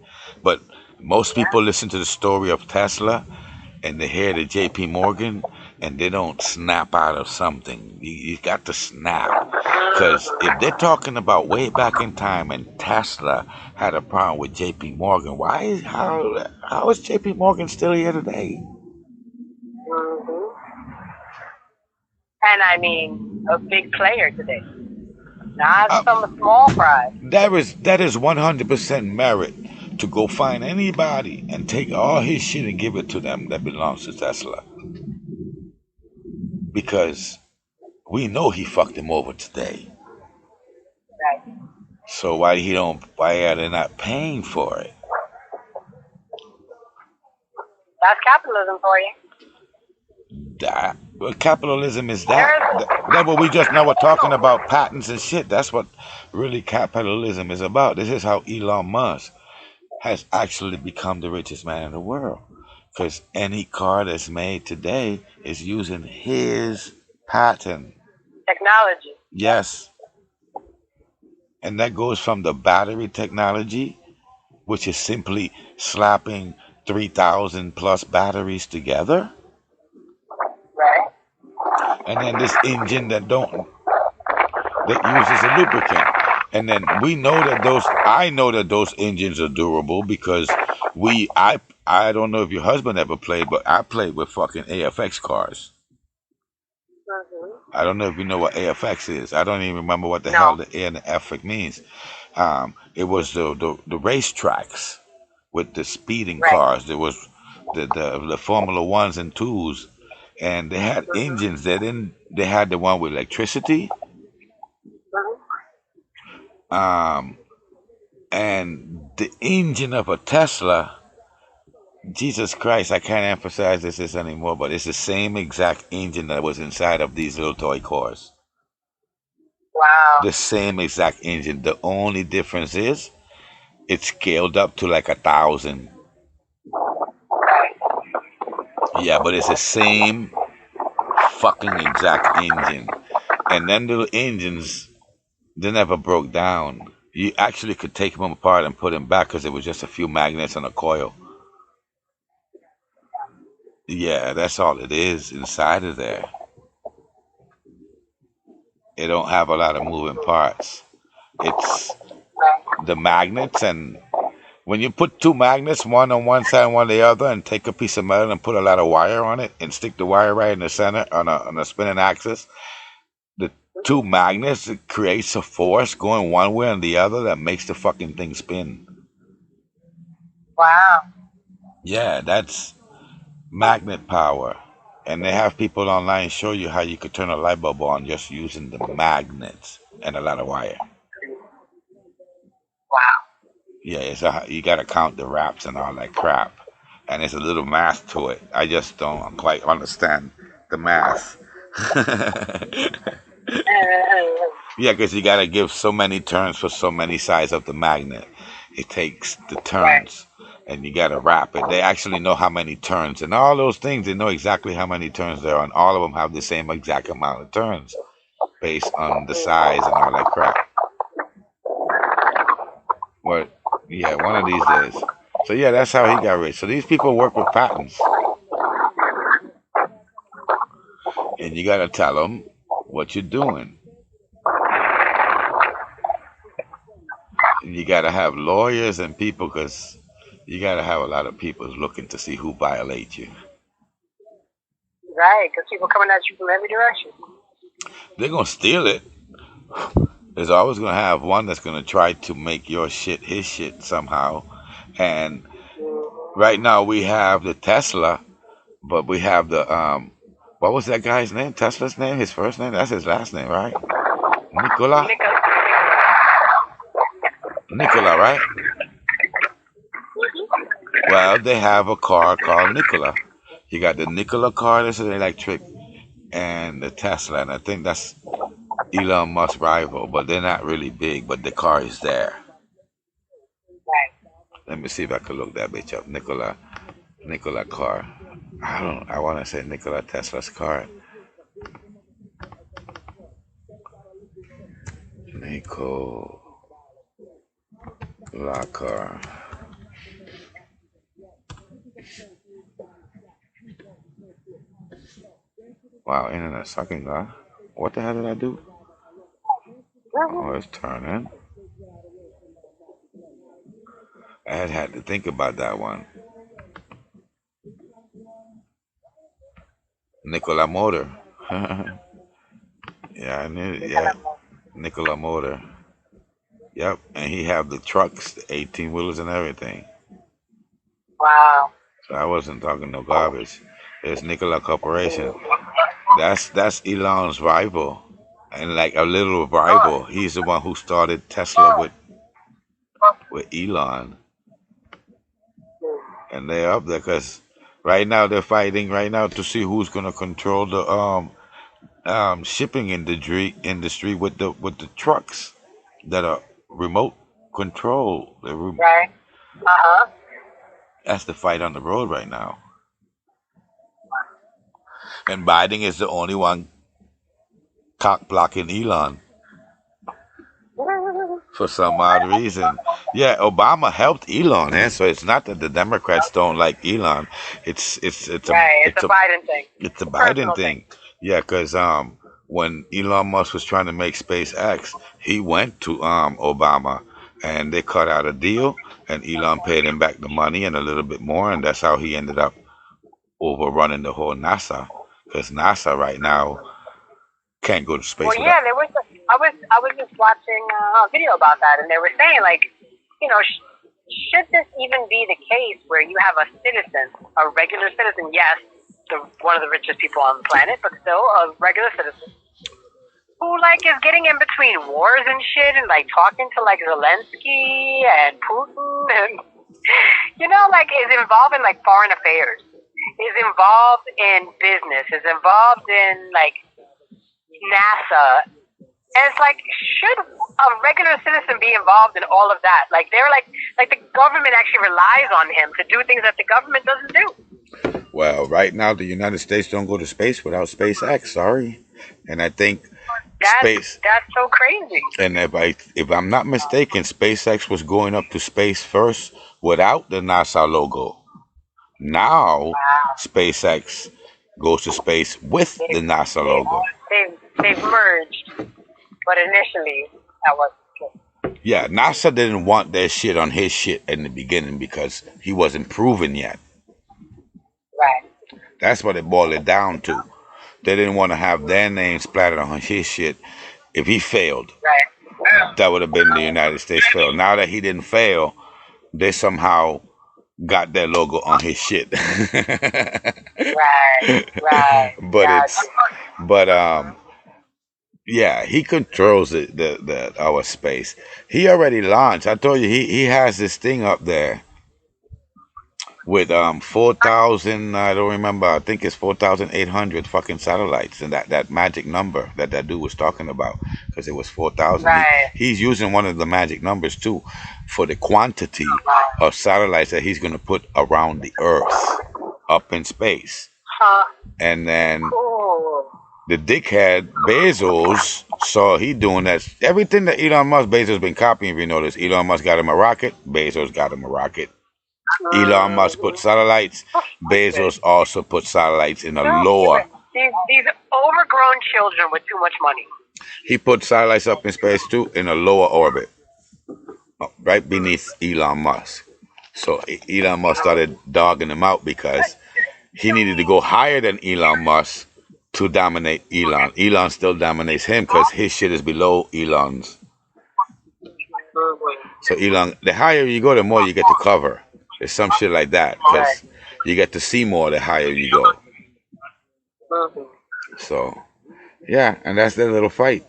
But most people listen to the story of Tesla and they hear the J.P. Morgan and they don't snap out of something. You got to snap. Because if they're talking about way back in time and Tesla had a problem with J.P. Morgan, how is J.P. Morgan still here today? Mm-hmm. And I mean, a big player today, not some small fry. That is 100% merit to go find anybody and take all his shit and give it to them that belongs to Tesla. Because we know he fucked him over today. Right. So why are they not paying for it? That's capitalism for you. Capitalism is that what we just now were talking about, patents and shit. That's what really capitalism is about. This is how Elon Musk has actually become the richest man in the world. Because any car that's made today is using his patent. Technology. Yes. And that goes from the battery technology, which is simply slapping 3,000 plus batteries together. Right. And then this engine that uses a lubricant. And then I know that those engines are durable because I don't know if your husband ever played, but I played with fucking AFX cars. Mm-hmm. I don't know if you know what AFX is. I don't even remember what the hell the A and the F means. It was the race tracks with the speeding cars. There was the Formula 1s and 2s, and they had engines. They had the one with electricity. And the engine of a Tesla, Jesus Christ, I can't emphasize this anymore, but it's the same exact engine that was inside of these little toy cars. Wow. The same exact engine. The only difference is it's scaled up to like 1,000. Yeah, but it's the same fucking exact engine. And then the engines, they never broke down. You actually could take them apart and put them back because it was just a few magnets and a coil. Yeah, that's all it is inside of there. It don't have a lot of moving parts. It's the magnets, and when you put 2 magnets, one on one side and one on the other, and take a piece of metal and put a lot of wire on it and stick the wire right in the center on a spinning axis, the 2 magnets, it creates a force going one way and the other that makes the fucking thing spin. Wow. Yeah, that's magnet power. And they have people online show you how you could turn a light bulb on just using the magnets and a lot of wire. Wow. Yeah, you got to count the wraps and all that crap. and there's a little math to it. I just don't quite understand the math. Yeah, because you got to give so many turns for so many sides of the magnet. It takes the Right. turns, and you got to wrap it. They actually know how many turns, and all those things. They know exactly how many turns there are, and all of them have the same exact amount of turns based on the size and all that crap. But yeah, one of these days. So yeah, that's how he got rich. So these people work with patents, and you got to tell them what you're doing. And you got to have lawyers and people, because you got to have a lot of people looking to see who violates you. Right, because people coming at you from every direction. They're gonna steal it. There's always gonna have one that's gonna try to make your shit his shit somehow. And right now we have the Tesla, but we have the what was that guy's name? Tesla's name? His first name? That's his last name, right? Nikola? Nikola, right? Well, they have a car called Nikola. You got the Nikola car, that's an electric, and the Tesla, and I think that's Elon Musk's rival, but they're not really big, but the car is there. Right. Let me see if I can look that bitch up. Nikola car. I want to say Nikola Tesla's car. Nikola car. Wow, internet sucking, guy. What the hell did I do? Oh, it's turning. I had to think about that one. Nikola Motor. Yeah, I knew it. Yeah, Nikola Motor. Yep, and he have the trucks, the 18 wheelers and everything. Wow. So I wasn't talking no garbage. It's Nikola Corporation. That's Elon's rival, and like a little rival. He's the one who started Tesla with Elon, and they're up there because right now they're fighting right now to see who's gonna control the shipping industry with the trucks that are remote control. Right. Uh-huh. That's the fight on the road right now. And Biden is the only one cock blocking Elon for some odd reason. Yeah, Obama helped Elon, so it's not that the Democrats don't like Elon. It's Right, it's a Biden thing. It's a Personal Biden thing. Yeah, because when Elon Musk was trying to make SpaceX, he went to Obama, and they cut out a deal, and Elon paid him back the money and a little bit more, and that's how he ended up overrunning the whole NASA. Because NASA right now can't go to space. Well, yeah, there was. I was just watching a video about that, and they were saying, like, you know, should this even be the case where you have a citizen, a regular citizen? Yes, one of the richest people on the planet, but still a regular citizen who like is getting in between wars and shit, and like talking to like Zelensky and Putin, and you know, like is involved in like foreign affairs, is involved in business, is involved in like NASA. And it's like, should a regular citizen be involved in all of that? Like they're like the government actually relies on him to do things that the government doesn't do. Well, right now the United States don't go to space without SpaceX. Sorry, and I think that's so crazy. And if I'm not mistaken, SpaceX was going up to space first without the NASA logo. Now SpaceX goes to space with the NASA logo. They've merged, but initially that wasn't true. Yeah, NASA didn't want their shit on his shit in the beginning because he wasn't proven yet. Right. That's what it boiled it down to. They didn't want to have their name splattered on his shit. If he failed, right, that would have been the United States fail. Now that he didn't fail, they somehow got their logo on his shit. right. But yeah, he controls our space. He already launched. I told you he has this thing up there with 4,000. I don't remember. I think it's 4,800 fucking satellites, and that magic number that dude was talking about, because it was 4,000. Right. He's using one of the magic numbers too, for the quantity of satellites that he's gonna put around the Earth, up in space, Huh. and then Ooh. the dickhead Bezos saw he doing that. Everything that Elon Musk, Bezos been copying. If you notice, Elon Musk got him a rocket. Bezos got him a rocket. Elon Musk put satellites. Bezos also put satellites in a lower. These overgrown children with too much money. He put satellites up in space too, in a lower orbit, right beneath Elon Musk. So Elon Musk started dogging him out because he needed to go higher than Elon Musk to dominate Elon. Elon still dominates him because his shit is below Elon's. So Elon, the higher you go, the more you get to cover. There's some shit like that, because you get to see more the higher you go. So, yeah, and that's their little fight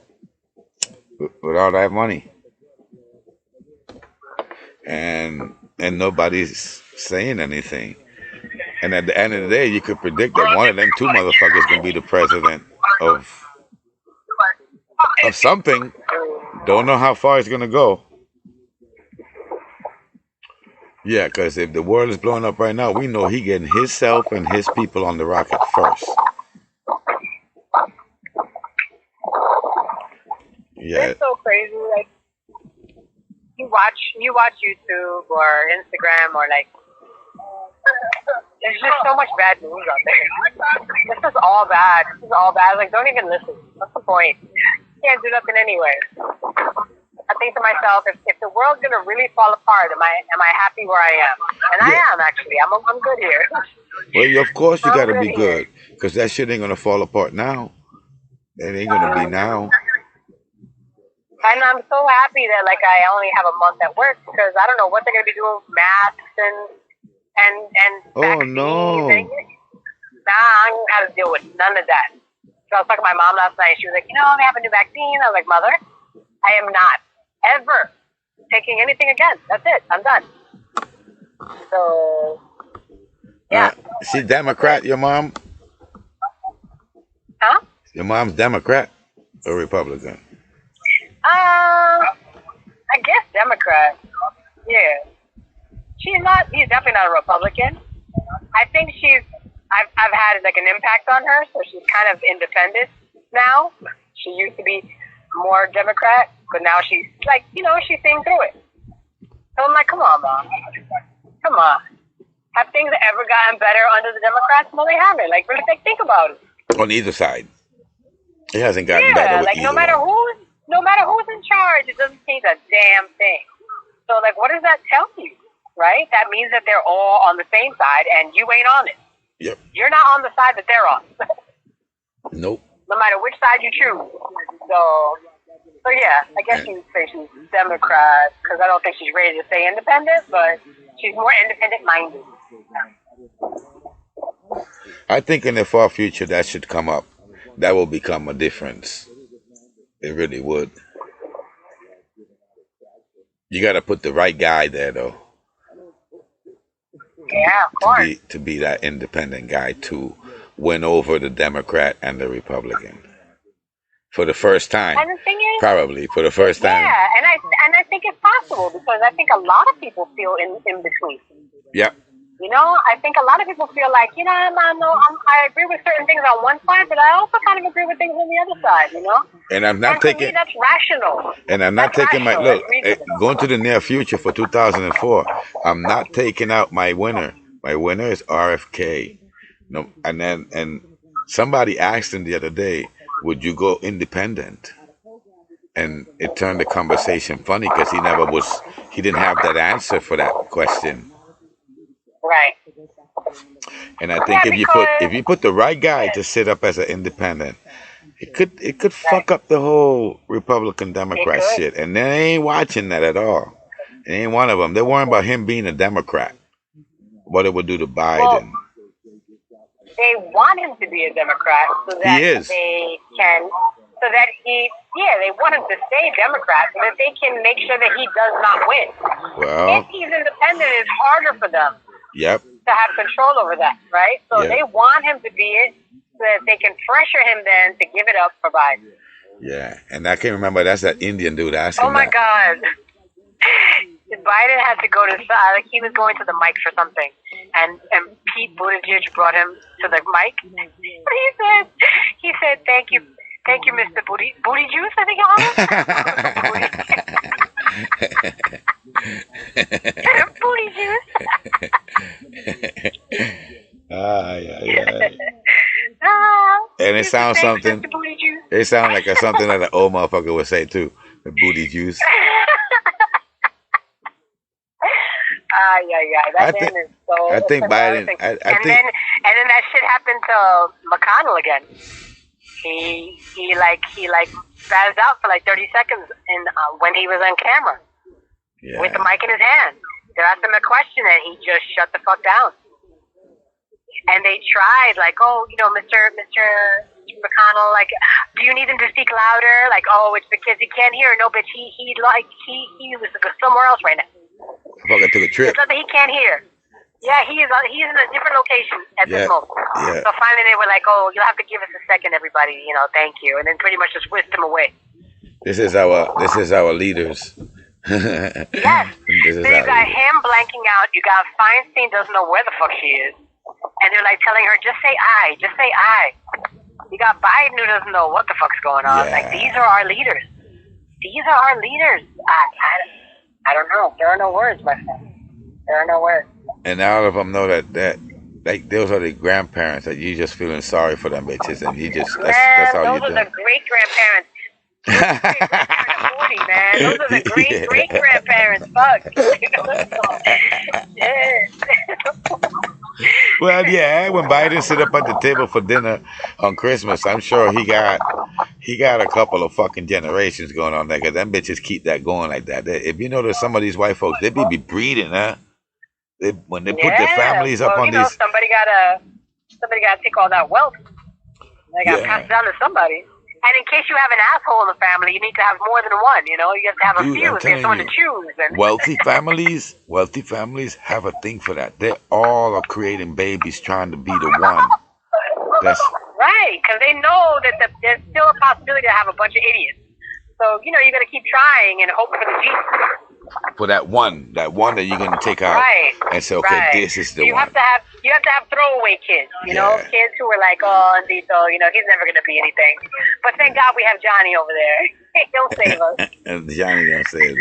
with all that money. And nobody's saying anything. And at the end of the day, you could predict that one of them two motherfuckers can be the president of something. Don't know how far it's gonna go. Yeah, because if the world is blowing up right now, we know he getting himself and his people on the rocket first. Yeah. It's so crazy. Like you watch YouTube or Instagram or like, there's just so much bad news out there. This is all bad. This is all bad. Like, don't even listen. What's the point? You can't do nothing anyway. I think to myself, if the world's gonna really fall apart, am I happy where I am? And Yeah. I am actually. I'm good here. Well, of course you I'm gotta good be here. good, because that shit ain't gonna fall apart now. It ain't gonna be now. And I'm so happy that like I only have a month at work, because I don't know what they're gonna be doing with masks and Oh vaccines. no. And, nah, I don't have to deal with none of that. So I was talking to my mom last night. She was like, they have a new vaccine. I was like, Mother, I am not ever taking anything again. That's it. I'm done. So yeah. She Democrat, your mom? Huh? Your mom's Democrat or Republican? I guess Democrat. Yeah. She's definitely not a Republican. I think I've had like an impact on her, so she's kind of independent now. She used to be more Democrat, but now she's like, she's seeing through it. So I'm like, come on, Mom. Come on. Have things ever gotten better under the Democrats? No, they haven't. Like, really think about it. On either side. It hasn't gotten better with like either no matter one. who's in charge, it doesn't change a damn thing. So like, what does that tell you? Right? That means that they're all on the same side and you ain't on it. Yep. You're not on the side that they're on. Nope. No matter which side you choose. So yeah, I guess you would say she's Democrat, because I don't think she's ready to say independent, but she's more independent-minded. I think in the far future that should come up. That will become a difference. It really would. You got to put the right guy there, though. Yeah, of course. To be that independent guy to win over the Democrat and the Republican. For the first time. And the thing is, probably for the first time. Yeah, and I think it's possible, because I think a lot of people feel in between. Yep. I think a lot of people feel like, I agree with certain things on one side, but I also kind of agree with things on the other side, And I'm not and to taking. me, that's rational. And I'm not That's taking my rational. look. That's reasonable. Going to the near future for 2004. I'm not taking out my winner. My winner is RFK. No, and somebody asked him the other day, would you go independent? And it turned the conversation funny because he didn't have that answer for that question. Right. And I think if you put the right guy to sit up as an independent, it could fuck up the whole Republican Democrat shit. And they ain't watching that at all. They ain't one of them. They're worrying about him being a Democrat. What it would do to Biden. Well, they want him to be a Democrat so that He is. they can, they want him to stay Democrat so that they can make sure that he does not win. Well, If he's independent, it's harder for them yep. to to have control over that, right? So Yeah. they want him to be it so that they can pressure him then to give it up for Biden. Yeah, and I can't remember. That's that Indian dude asking Oh my that. God. Biden had to go to the side, like he was going to the mic for something, and Pete Buttigieg brought him to the mic. He said, thank you, Mr. Booty Juice, I think you Booty Juice. Yeah. Ah, And it sounds thanks, something. Mr. Booty Juice. It sounds like something that an old motherfucker would say too. The booty juice. That man is so. I think Biden. embarrassing. I and think. then that shit happened to McConnell again. He spazzed out for like 30 seconds when he was on camera Yeah. with the mic in his hand. They asked him a question and he just shut the fuck down. And they tried, like, oh, Mr. McConnell, like, do you need him to speak louder? Like, oh, it's because he can't hear. No, bitch, he was somewhere else right now. Fucker took a trip. It's not that he can't hear. Yeah, he's in a different location at this moment. Yeah. So finally they were like, oh, you'll have to give us a second, everybody. Thank you. And then pretty much just whisked him away. This is our leaders. Yes. This is So you our got leaders. him blanking out. You got Feinstein doesn't know where the fuck she is. And they're like telling her, just say I. Just say I. You got Biden who doesn't know what the fuck's going on. Yeah. Like, these are our leaders. These are our leaders. I don't know. There are no words, my friend. There are no words. And all of them know that like those are the grandparents that you just feeling sorry for them bitches, and you just that's all you those do. are the great grandparents. 40, man. Those are the great grandparents. Fuck. Well, yeah. When Biden sit up at the table for dinner on Christmas, I'm sure he got a couple of fucking generations going on there. Cause them bitches keep that going like that. If you notice, some of these white folks, they be breeding, huh? When they put their families up on these. Somebody gotta take all that wealth. They gotta pass it down to somebody. And in case you have an asshole in the family, you need to have more than one. You have to have a Dude, few I'm if there's someone to telling choose. And wealthy families have a thing for that. They all are creating babies trying to be the one. That's right, because they know that there's still a possibility to have a bunch of idiots. So you got to keep trying and hope for the genius. for that one that you're gonna take out Right. and say, okay, Right. this is the you one. have to have throwaway kids, Yeah. kids who are like, oh, Andito, he's never gonna be anything. But thank God we have Johnny over there. He'll save us. And Johnny gonna say it.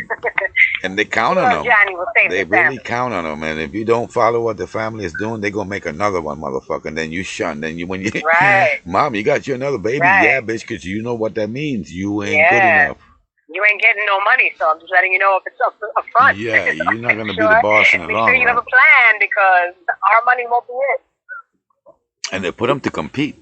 And they count on them. Johnny will save They the really family. count on them. And if you don't follow what the family is doing, they're gonna make another one, motherfucker. And then you shun. Then when you Right. Mom, you got you another baby. Right. Yeah, bitch, because you know what that means. You ain't Yeah. good enough. You ain't getting no money, so I'm just letting you know if it's up front. Yeah, you're not gonna be Sure. the boss in the Make long sure you run. have a plan because our money won't be it. And they put them to compete.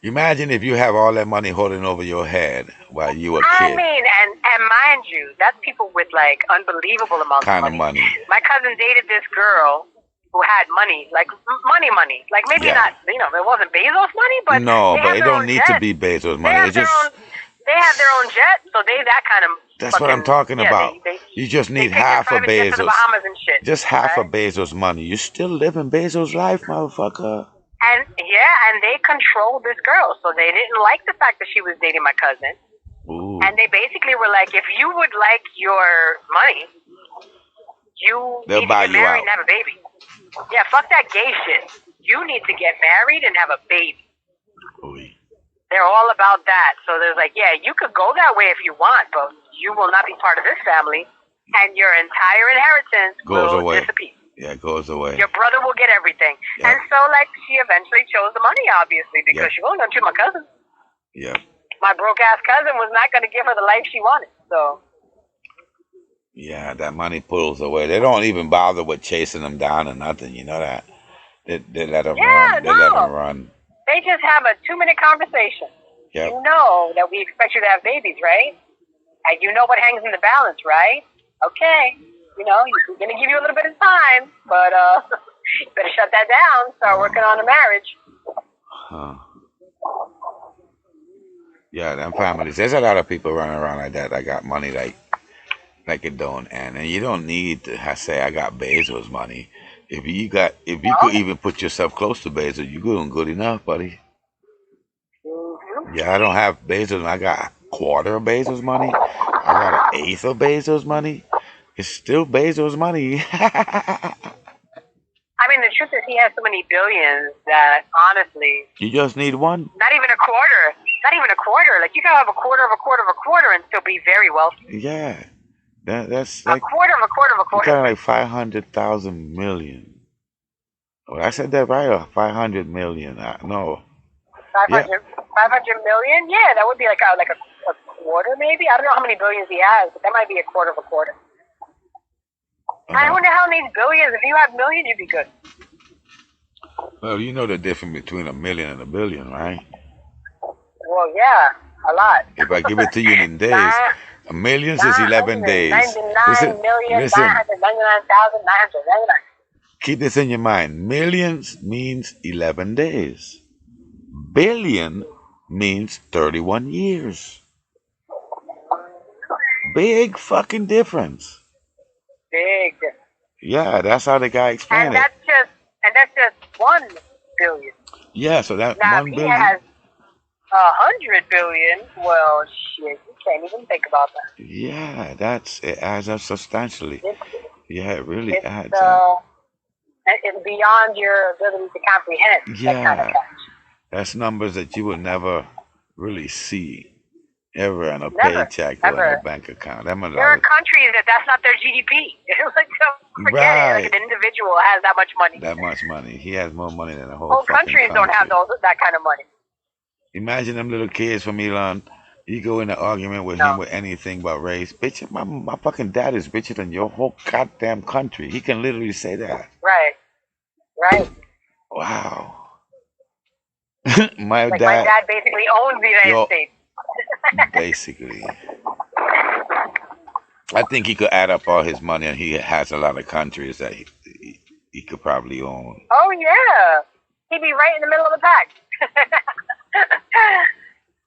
Imagine if you have all that money holding over your head while you a I kid. mean, and mind you, that's people with like unbelievable amounts Kind of of money. money. My cousin dated this girl who had money, like money. Like maybe Yeah. not, it wasn't Bezos money, but No, they but have it their don't own need jet. to be Bezos They money. have It's their just own. They have their own jet, so they that kind of. that's what I'm fucking- talking yeah, about. They You just they need take their half of private jet to the Bezos. Bahamas and shit. Just half of right? Bezos' money. You still living Bezos' life, motherfucker. And they controlled this girl, so they didn't like the fact that she was dating my cousin. Ooh. And they basically were like, if you would like your money, you They'll need to buy get you married out. and have a baby. Yeah, fuck that gay shit. You need to get married and have a baby. Ooh. They're all about that. So there's like, yeah, you could go that way if you want, but you will not be part of this family, and your entire inheritance Goes will away. disappear. Yeah, it goes away. Your brother will get everything. Yeah. And so, like, she eventually chose the money, obviously, because Yeah. she wasn't going to my cousin. Yeah. My broke-ass cousin was not going to give her the life she wanted. So, Yeah, that money pulls away. They don't even bother with chasing them down or nothing. You know that. They let them Yeah, run. They let no. them run. they just have a 2-minute conversation. Yep. You know that we expect you to have babies, right? And you know what hangs in the balance, right? Okay. We're going to give you a little bit of time, but you better shut that down. Start working on a marriage. Huh. Yeah, them families. There's a lot of people running around like that. I got money. Like like it don't end, and you don't need to say I got Bezos money. If you could No. even put yourself close to Bezos, you're doing good enough, buddy. Mm-hmm. Yeah, I don't have Bezos. I got a quarter of Bezos money. I got an eighth of Bezos money. It's still Bezos money. I mean, the truth is, he has so many billions that honestly, You just need one. not even a quarter. Not even a quarter. Like you can have a quarter of a quarter of a quarter and still be very wealthy. Yeah, that's A like quarter of a quarter of a kind quarter. of like 500,000 million. Oh, I said that right. Or 500 million. No. 500, Yeah. 500 million? Yeah, that would be like a quarter maybe. I don't know how many billions he has, but that might be a quarter of a quarter. I wonder how many billions. If you have million, you'd be good. Well, you know the difference between a million and a billion, right? Well, yeah, a lot. If I give it to you in days, a million is 11 days. 999,999,999. Keep this in your mind. Millions means 11 days. Billion means 31 years. Big fucking difference. Big. Yeah, that's how the guy explained And it. that's just 1 billion. Yeah, so that Now, 1 if he billion. has 100 billion, well, shit, you can't even think about that. Yeah, it adds up substantially. Yeah, it really adds It's, up. it's beyond your ability to comprehend. That kind of Yeah, cash. that's numbers that you would never really see ever in a Never, paycheck or in a ever. bank account. Them a There are lot countries that's not their GDP. Like, don't forget it. Like right. an individual has that much money. That much money. He has more money than the whole Whole fucking countries don't have country. that kind of money. Imagine them little kids from Elon. You go in an argument with him No. with anything but race. Bitch, my fucking dad is richer than your whole goddamn country. He can literally say that. Right. Right. Wow. My Like my dad, dad basically owns the United yo, States. basically. I think he could add up all his money, and he has a lot of countries that he could probably own. Oh yeah. He'd be right in the middle of the pack.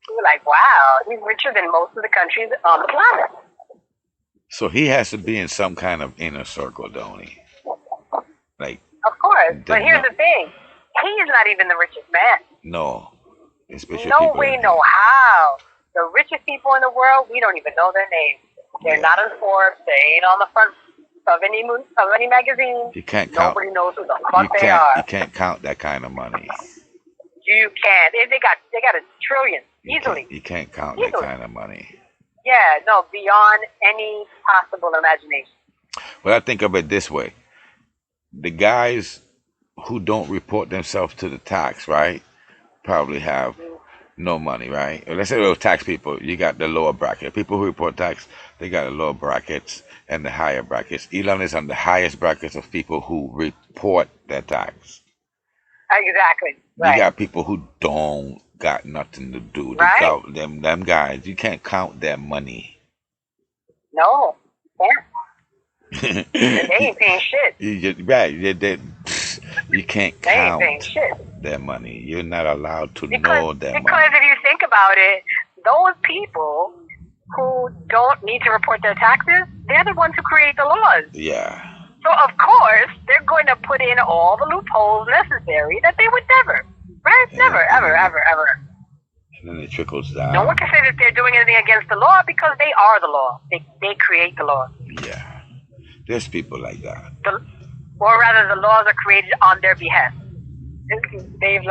You're like, wow, he's richer than most of the countries on the planet. So he has to be in some kind of inner circle, don't he? Like, Of course. But here's no, the thing. He's not even the richest man. no, especially No people way, in no how. The richest people in the world, we don't even know their names. They're yeah. not on Forbes. They ain't on the front of any magazine. You can't count. Nobody knows who the You fuck they are. can't count that kind of money. You can't. They got a trillion easily. You can't count that Easily. kind of money. Yeah, no, beyond any possible imagination. But I think of it this way: the guys who don't report themselves to the tax, right, probably have no money, right? Or let's say those tax people, you got the lower bracket. People who report tax, they got the lower brackets and the higher brackets. Elon is on the highest brackets of people who report their tax. Exactly. You Right. got people who don't got nothing to do. Right? Them guys, you can't count their money. No. Yeah. They you, ain't paying shit. right? You can't They ain't paying count shit. their money. You're not allowed to Because know their if money. you think about it, those people who don't need to report their taxes, they're the ones who create the laws. Yeah. So of course they're going to put in all the loopholes necessary that they would never. Right? Never, ever, ever, ever. And then it trickles down. No one can say that they're doing anything against the law because they are the law. They create the law. Yeah. There's people like that. Or rather, the laws are created on their behest. They've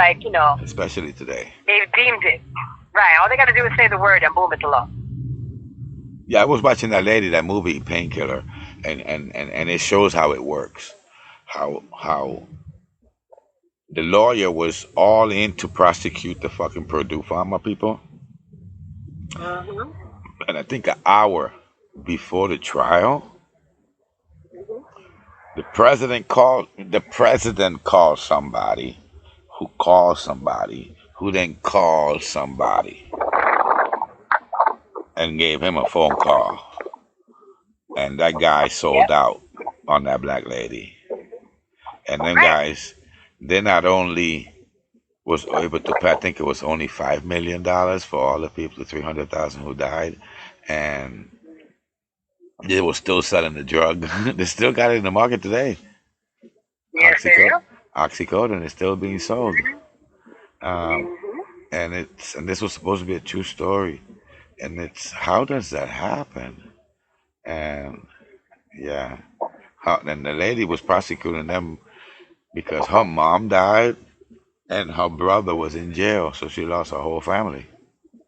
Especially today. they've deemed it. Right. All they got to do is say the word and boom, it's a law. Yeah, I was watching that movie Painkiller, and it shows how it works. How the lawyer was all in to prosecute the fucking Purdue Pharma people. Mm-hmm. And I think an hour before the trial, the president called somebody who then called somebody and gave him a phone call. And that guy sold out on that black lady. And them guys, they not only was able to pay, I think it was only $5 million for all the people, the 300,000 who died, and They were still selling the drug. They still got it in the market today. Yes, they do. Oxycodone is still being sold. Um, Mm-hmm. and this was supposed to be a true story. And it's how does that happen? And yeah, and the lady was prosecuting them because her mom died and her brother was in jail, so she lost her whole family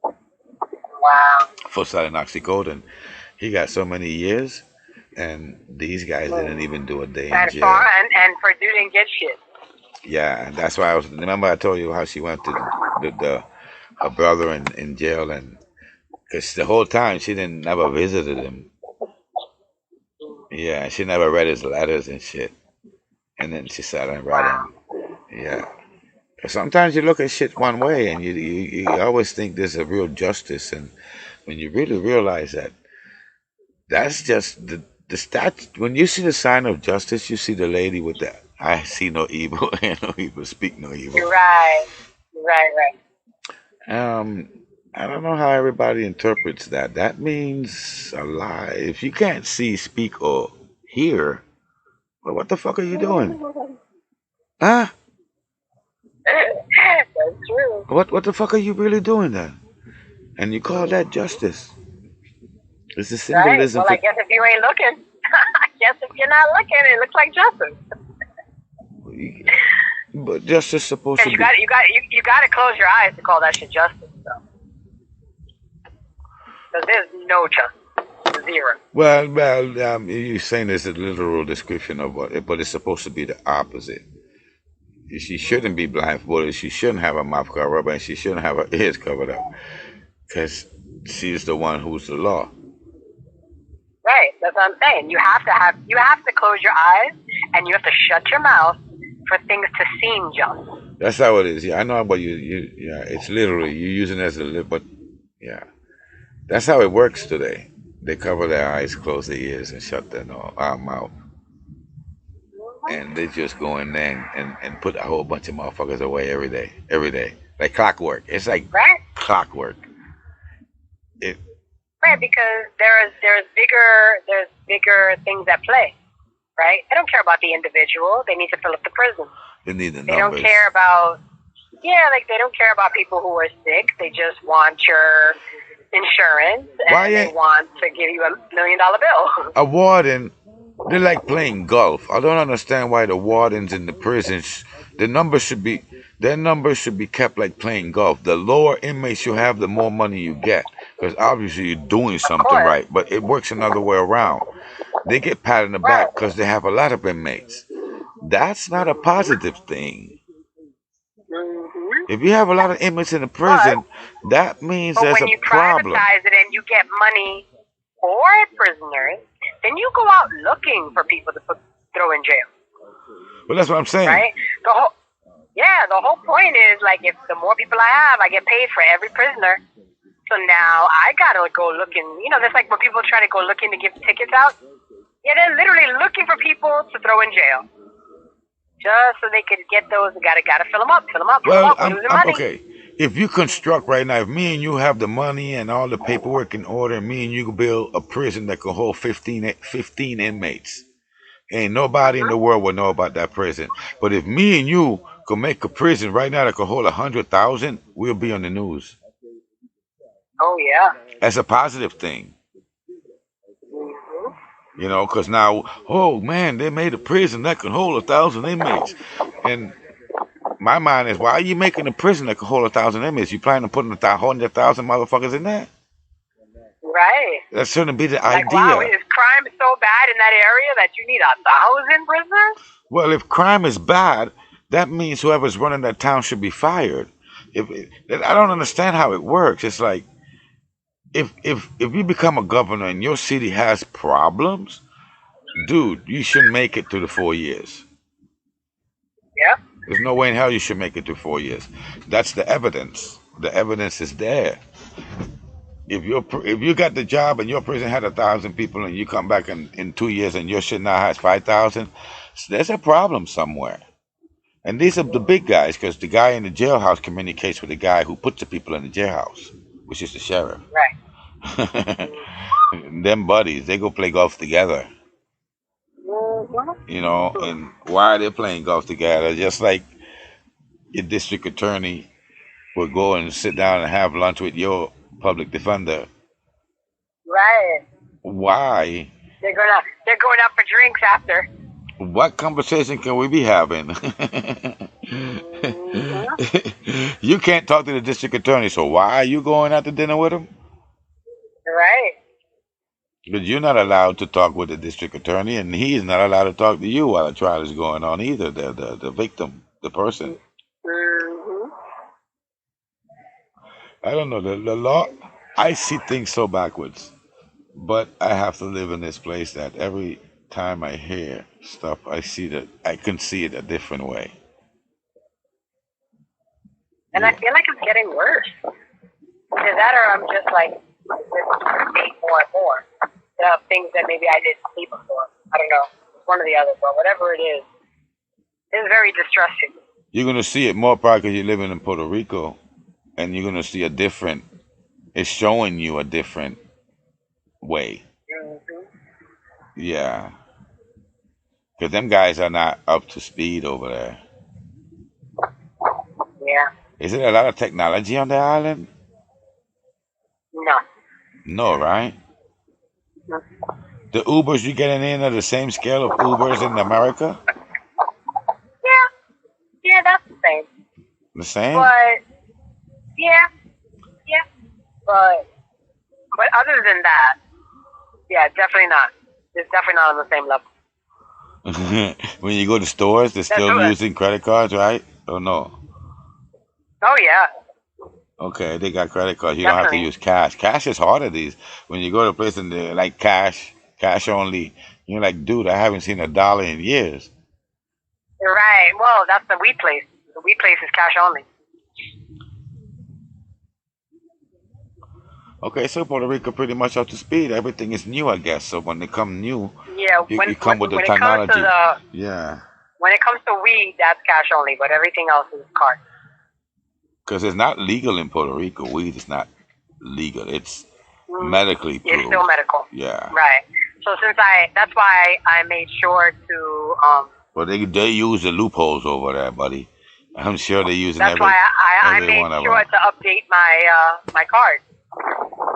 Wow. for selling oxycodone. He got so many years, and these guys didn't even do a day in And jail. and Purdue didn't get shit. Yeah, and that's why I was. Remember, I told you how she went to her brother in jail, and because the whole time she didn't never visited him. Yeah, she never read his letters and shit. And then she sat and read Wow. them. Yeah. Sometimes you look at shit one way, and you always think there's a real justice, and when you really realize that that's just the stat. When you see the sign of justice, you see the lady with the "I see no evil, and no evil, speak no evil." Right. Right. Um, I don't know how everybody interprets that. That means a lie. If you can't see, speak, or hear, well, what the fuck are you doing? Huh? That's true. What the fuck are you really doing then? And you call that justice? It's a Right. symbolism Well, I for. guess if you ain't looking, I guess if you're not looking, it looks like justice. But justice supposed Because to be. you got to close your eyes to call that shit justice. So, because there's no justice, zero. Well, you're saying there's a literal description of what, but it's supposed to be the opposite. She shouldn't be blindfolded. She shouldn't have her mouth covered up, and she shouldn't have her ears covered up, because she's the one who's the law. Right. That's what I'm saying. You have to close your eyes and you have to shut your mouth for things to seem just. That's how it is. Yeah, I know, but yeah, it's literally you using it as a but yeah, that's how it works today. They cover their eyes, close their ears, and shut their mouth, and they just go in there and put a whole bunch of motherfuckers away every day, like clockwork. It's like Right. clockwork. It Right. Because there's bigger things at play. Right. They don't care about the individual. They need to fill up the prison. they need the They don't numbers. care about they don't care about people who are sick. They just want your insurance and Why they ain't want to give you $1 million bill. a warden? They're like playing golf. I don't understand why the wardens in the prisons, the numbers should be, their numbers should be kept like playing golf. The lower inmates you have, the more money you get, because obviously you're doing something course. right. But it works another way around. They get pat on the back because they have a lot of inmates. That's not a positive thing. Mm-hmm. If you have a lot of inmates in the prison, that means But there's when a you problem. privatize it and you get money for prisoners, then you go out looking for people to throw in jail, Well, that's what I'm saying. right? The whole point is like if the more people I have, I get paid for every prisoner. So now I gotta go looking. That's like when people try to go looking to give tickets out. Yeah, they're literally looking for people to throw in jail, just so they could get those. Gotta fill them up, Well, We're losing money. okay. If you construct right now, if me and you have the money and all the paperwork in order, and me and you can build a prison that can hold 15 inmates, ain't nobody in the world will know about that prison. But if me and you could make a prison right now that could hold 100,000, we'll be on the news. Oh yeah. That's a positive thing. Because now, oh man, they made a prison that can hold 1,000 inmates. And my mind is, why are you making a prison that can hold 1,000 inmates? You planning on putting 100,000 motherfuckers in there? Right. That shouldn't be the Like, idea. wow, is crime so bad in that area that you need 1,000 prisoners? Well, if crime is bad, that means whoever's running that town should be fired. I don't understand how it works. It's like if you become a governor and your city has problems, dude, you shouldn't make it through the 4 years. Yeah. There's no way in hell you should make it through 4 years. That's the evidence. The evidence is there. If you got the job and your prison had 1,000 people and you come back in 2 years and your shit now has 5,000, there's a problem somewhere. And these are the big guys, because the guy in the jailhouse communicates with the guy who puts the people in the jailhouse, which is the sheriff. Right. Them buddies, they go play golf together. You know, and why are they playing golf together? Just like your district attorney would go and sit down and have lunch with your public defender. Right. Why? They're going out for drinks after. What conversation can we be having? You can't talk to the district attorney, so why are you going out to dinner with him? Right. Because you're not allowed to talk with the district attorney, and he's not allowed to talk to you while the trial is going on either. The victim, the person. Mm-hmm. I don't know the law. I see things so backwards, but I have to live in this place that every time I hear stuff, I can see it a different way. And I feel like it's getting worse. Either that or I'm just like seeing more and more. Things that maybe I didn't see before. I don't know. It's one or the other, but whatever it is, it's very distressing. You're going to see it more probably because you're living in Puerto Rico, and you're going to see it's showing you a different way. Mm-hmm. Yeah. Because them guys are not up to speed over there. Yeah. Is there a lot of technology on the island? No. No, right? No. The Ubers you getting in are the same scale of Ubers in America? Yeah, that's the same. The same? But yeah. But other than that, yeah, definitely not. It's definitely not on the same level. When you go to stores, they're still using credit cards, right? Or no? Oh yeah. Okay, they got credit cards. You don't have to use cash. Cash is harder when you go to a place and they're like cash only. You're like, dude, I haven't seen $1 in years. Right. Well, that's the wheat place. The wheat place is cash only. Okay, so Puerto Rico pretty much up to speed. Everything is new, I guess. So when they come new, yeah, you come with the technology. Yeah. When it comes to weed, that's cash only, but everything else is card. Because it's not legal in Puerto Rico. Weed is not legal. It's medically proved. It's still medical. Yeah. Right. So that's why I made sure to. Well, they use the loopholes over there, buddy. I'm sure they're using That's why I made sure to update my card.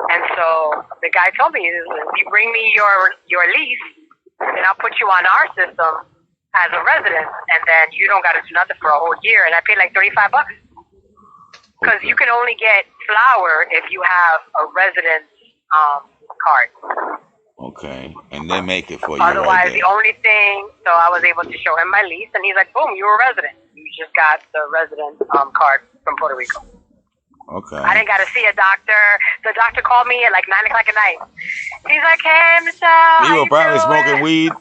And so the guy told me, if you bring me your lease, then I'll put you on our system as a resident, and then you don't got to do nothing for a whole year. And I paid like $35. Because you can only get flour if you have a resident card. Okay, and they make it for you. Otherwise, right the only thing, so I was able to show him my lease, and he's like, boom, you're a resident. You just got the resident card from Puerto Rico. Okay. I didn't got to see a doctor. The doctor called me at like 9 o'clock at night. He's like, hey, Michelle. You were probably smoking weed.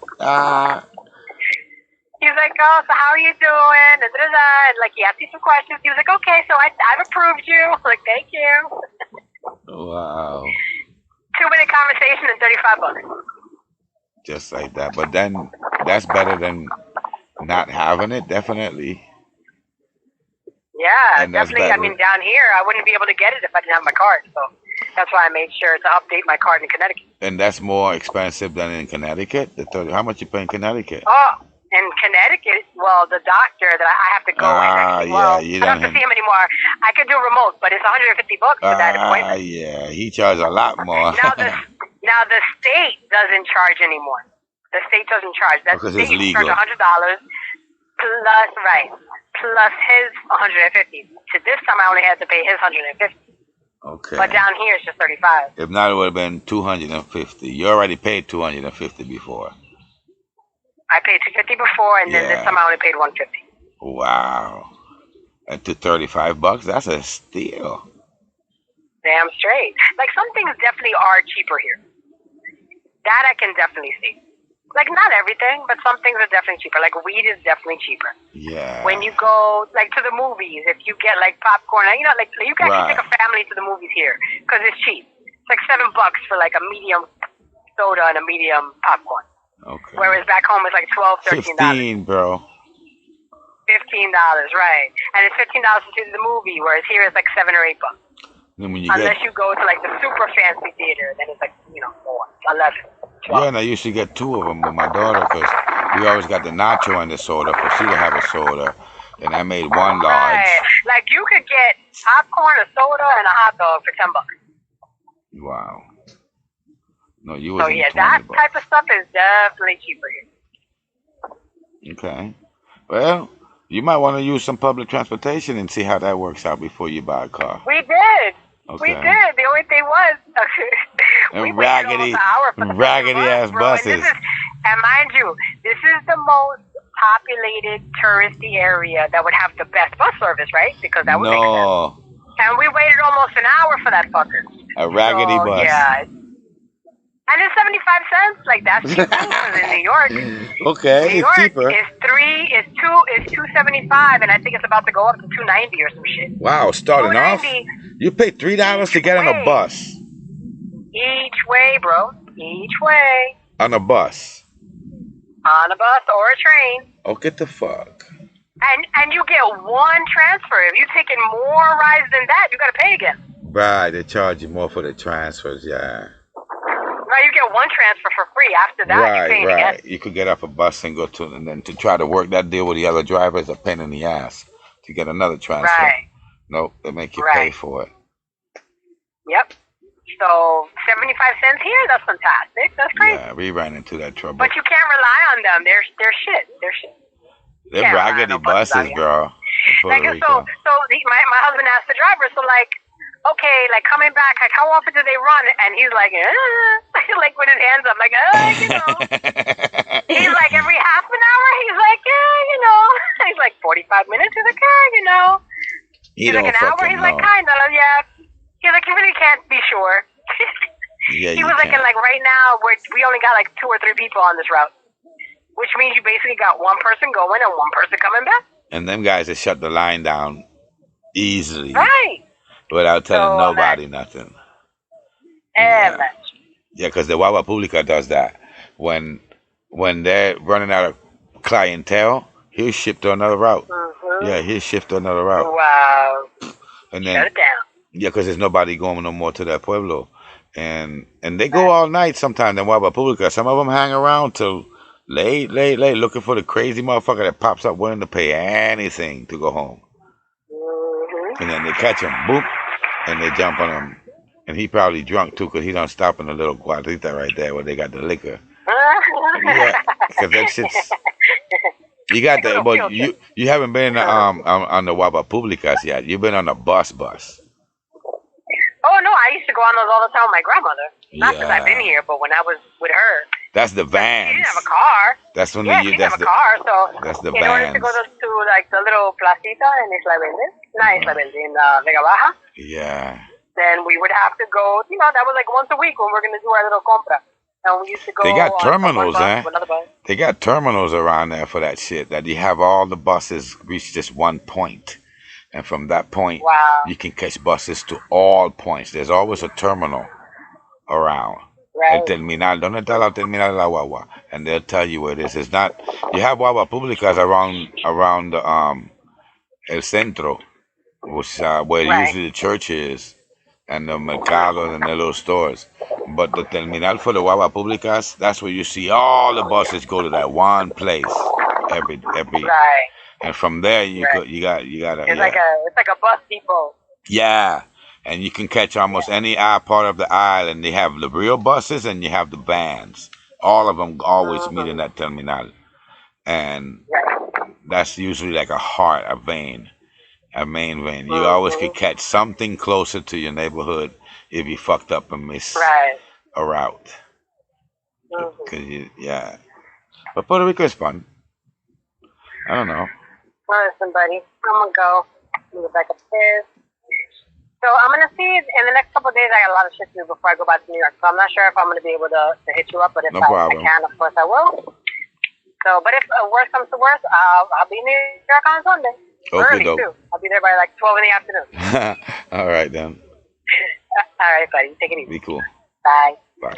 He's like, oh, so how are you doing? And like, he asked me some questions. He was like, okay, so I've approved you. I was like, thank you. Wow. 2-minute conversation and $35. Just like that. But then that's better than not having it, definitely. Yeah, definitely. I mean, down here, I wouldn't be able to get it if I didn't have my card. So that's why I made sure to update my card in Connecticut. And that's more expensive than in Connecticut? How much you pay in Connecticut? Oh, in Connecticut, well, the doctor that I have to go in. Well, I don't have to see him anymore. I could do remote, but it's $150 for that appointment. Yeah, he charges a lot more. Now the state doesn't charge anymore. The state doesn't charge. That because state it's legal. charges $100 plus his $150. To this time, I only had to pay his $150. Okay. But down here, it's just $35. If not, it would have been $250. You already paid $250 before. I paid $250 before, and then this time I only paid $150. Wow. And to $35, that's a steal. Damn straight. Like, some things definitely are cheaper here. That I can definitely see. Like, not everything, but some things are definitely cheaper. Like, weed is definitely cheaper. Yeah. When you go, like, to the movies, if you get, like, popcorn, you know, like, you can actually take a family to the movies here because it's cheap. It's like $7 for, like, a medium soda and a medium popcorn. Okay. Whereas back home it's like $12, $13. $15, bro. $15, right. And it's $15 to see the movie, whereas here it's like $7 or $8. then when you Unless get you go to like the super fancy theater, then it's like, more, 11, 12. yeah, and I used to get 2 of them with my daughter because we always got the nacho and the soda for she to have a soda, and I made 1 large. Right. Like you could get popcorn, a soda, and a hot dog for $10. Wow. No, you was So yeah, that $20. type of stuff is definitely cheaper here. Okay. Well, you might want to use some public transportation and see how that works out before you buy a car. We did. Okay. We did. The only thing was, we And waited almost an hour for the raggedy ass bro. buses. And mind you, this is the most populated touristy area that would have the best bus service, right? Because that would make sense. No, And we waited almost an hour for that fucker. a raggedy So, bus. yeah. And it's 75 cents. Like that's cheap because in New York, Okay, New it's York cheaper. is $2.75, and I I think it's about to go up to $2.90 or some shit. Wow, starting off, $2.90 you pay $3 to get on a way. bus. each way, bro. Each way. On a bus. On a bus or a train. Oh, get the fuck. And you get one transfer. If you're taking more rides than that, you gotta pay again. Right, they charge you more for the transfers, yeah. No, you get one transfer for free. After that, you're paying Right. again. You could get off a bus and go to, and then to try to work that deal with the other driver is a pain in the ass to get another transfer. Right. Nope, they make you pay Right. for it. Yep. So 75 cents here, that's fantastic. That's crazy. Yeah, we ran into that trouble. But you can't rely on them. They're shit. They're shit. They're yeah, raggedy no buses out buses, here. girl. in Puerto Like Rico. my husband asked the driver, so like, okay, like coming back, like how often do they run? And he's like, like with his hands up, like, you know. He's like every half an hour. He's like, you know. He's like 45 minutes. He's like, you know. He He's don't like an hour. fucking He's know. like kinda, yeah. He's like, you really can't be sure. Yeah, He you was like, can't. and like right now, we only got like 2 or 3 people on this route, which means you basically got one person going and one person coming back. And them guys that shut the line down easily Right. without telling So, nobody nothing. And Yeah, because the Wawa Publica does that. When they're running out of clientele, he'll shift to another route. Yeah, he'll shift to another route. wow. And Shut then it down. yeah, because there's nobody going no more to that pueblo, and they go all night sometimes. In Wawa Publica, some of them hang around till late, looking for the crazy motherfucker that pops up willing to pay anything to go home. And then they catch him, boop, and they jump on him. And he probably drunk too, because he don't stop in the little cuadrita right there where they got the liquor. Yeah, because that shit's. You got that, but you haven't been on the Wawa Publicas yet. You've been on the bus. Oh no, I used to go on those all the time with my grandmother. Not because I've Yeah. been here, but when I was with her. That's the She vans. didn't have a car. That's when Yeah, the she that's didn't have a car, so that's the in order to go vans. to like the little placita in Isla Verde, not Isla Verde, in Vega Baja, Yeah. then we would have to go, that was like once a week when we're going to do our little compra. And we used to go They got on terminals, one bus eh? to another bus. They got terminals around there for that shit. That you have all the buses reach this one point, and from that point, Wow. you can catch buses to all points. There's always a terminal around. El Right. terminal, ¿dónde está la terminal de la guagua? And they'll tell you where it is. It's not. You have Wawa Publicas around el centro, which where Right. usually the church is, and the mercado and the little stores. But the terminal for the Wawa Publicas, that's where you see all the buses go to that one place every. Right. And from there you Right. go, you got It's yeah. like a bus depot. Yeah, and you can catch almost any part of the island. They have the real buses and you have the vans. All of them always meet in that terminal, and Right. that's usually like a main vein. You always could catch something closer to your neighborhood if you fucked up and miss Right. a route. Yeah, but Puerto Rico is fun. I don't know. Listen, buddy, I'm gonna go. Get back upstairs. So I'm gonna see in the next couple of days. I got a lot of shit to do before I go back to New York. So I'm not sure if I'm gonna be able to hit you up, but if No I problem. can, of course I will. So, but if worse comes to worse, I'll be in New York on Sunday. Early doke. too. I'll be there by like 12 in the afternoon. All right then. All right, buddy. Take it easy. Be cool. Bye. Bye.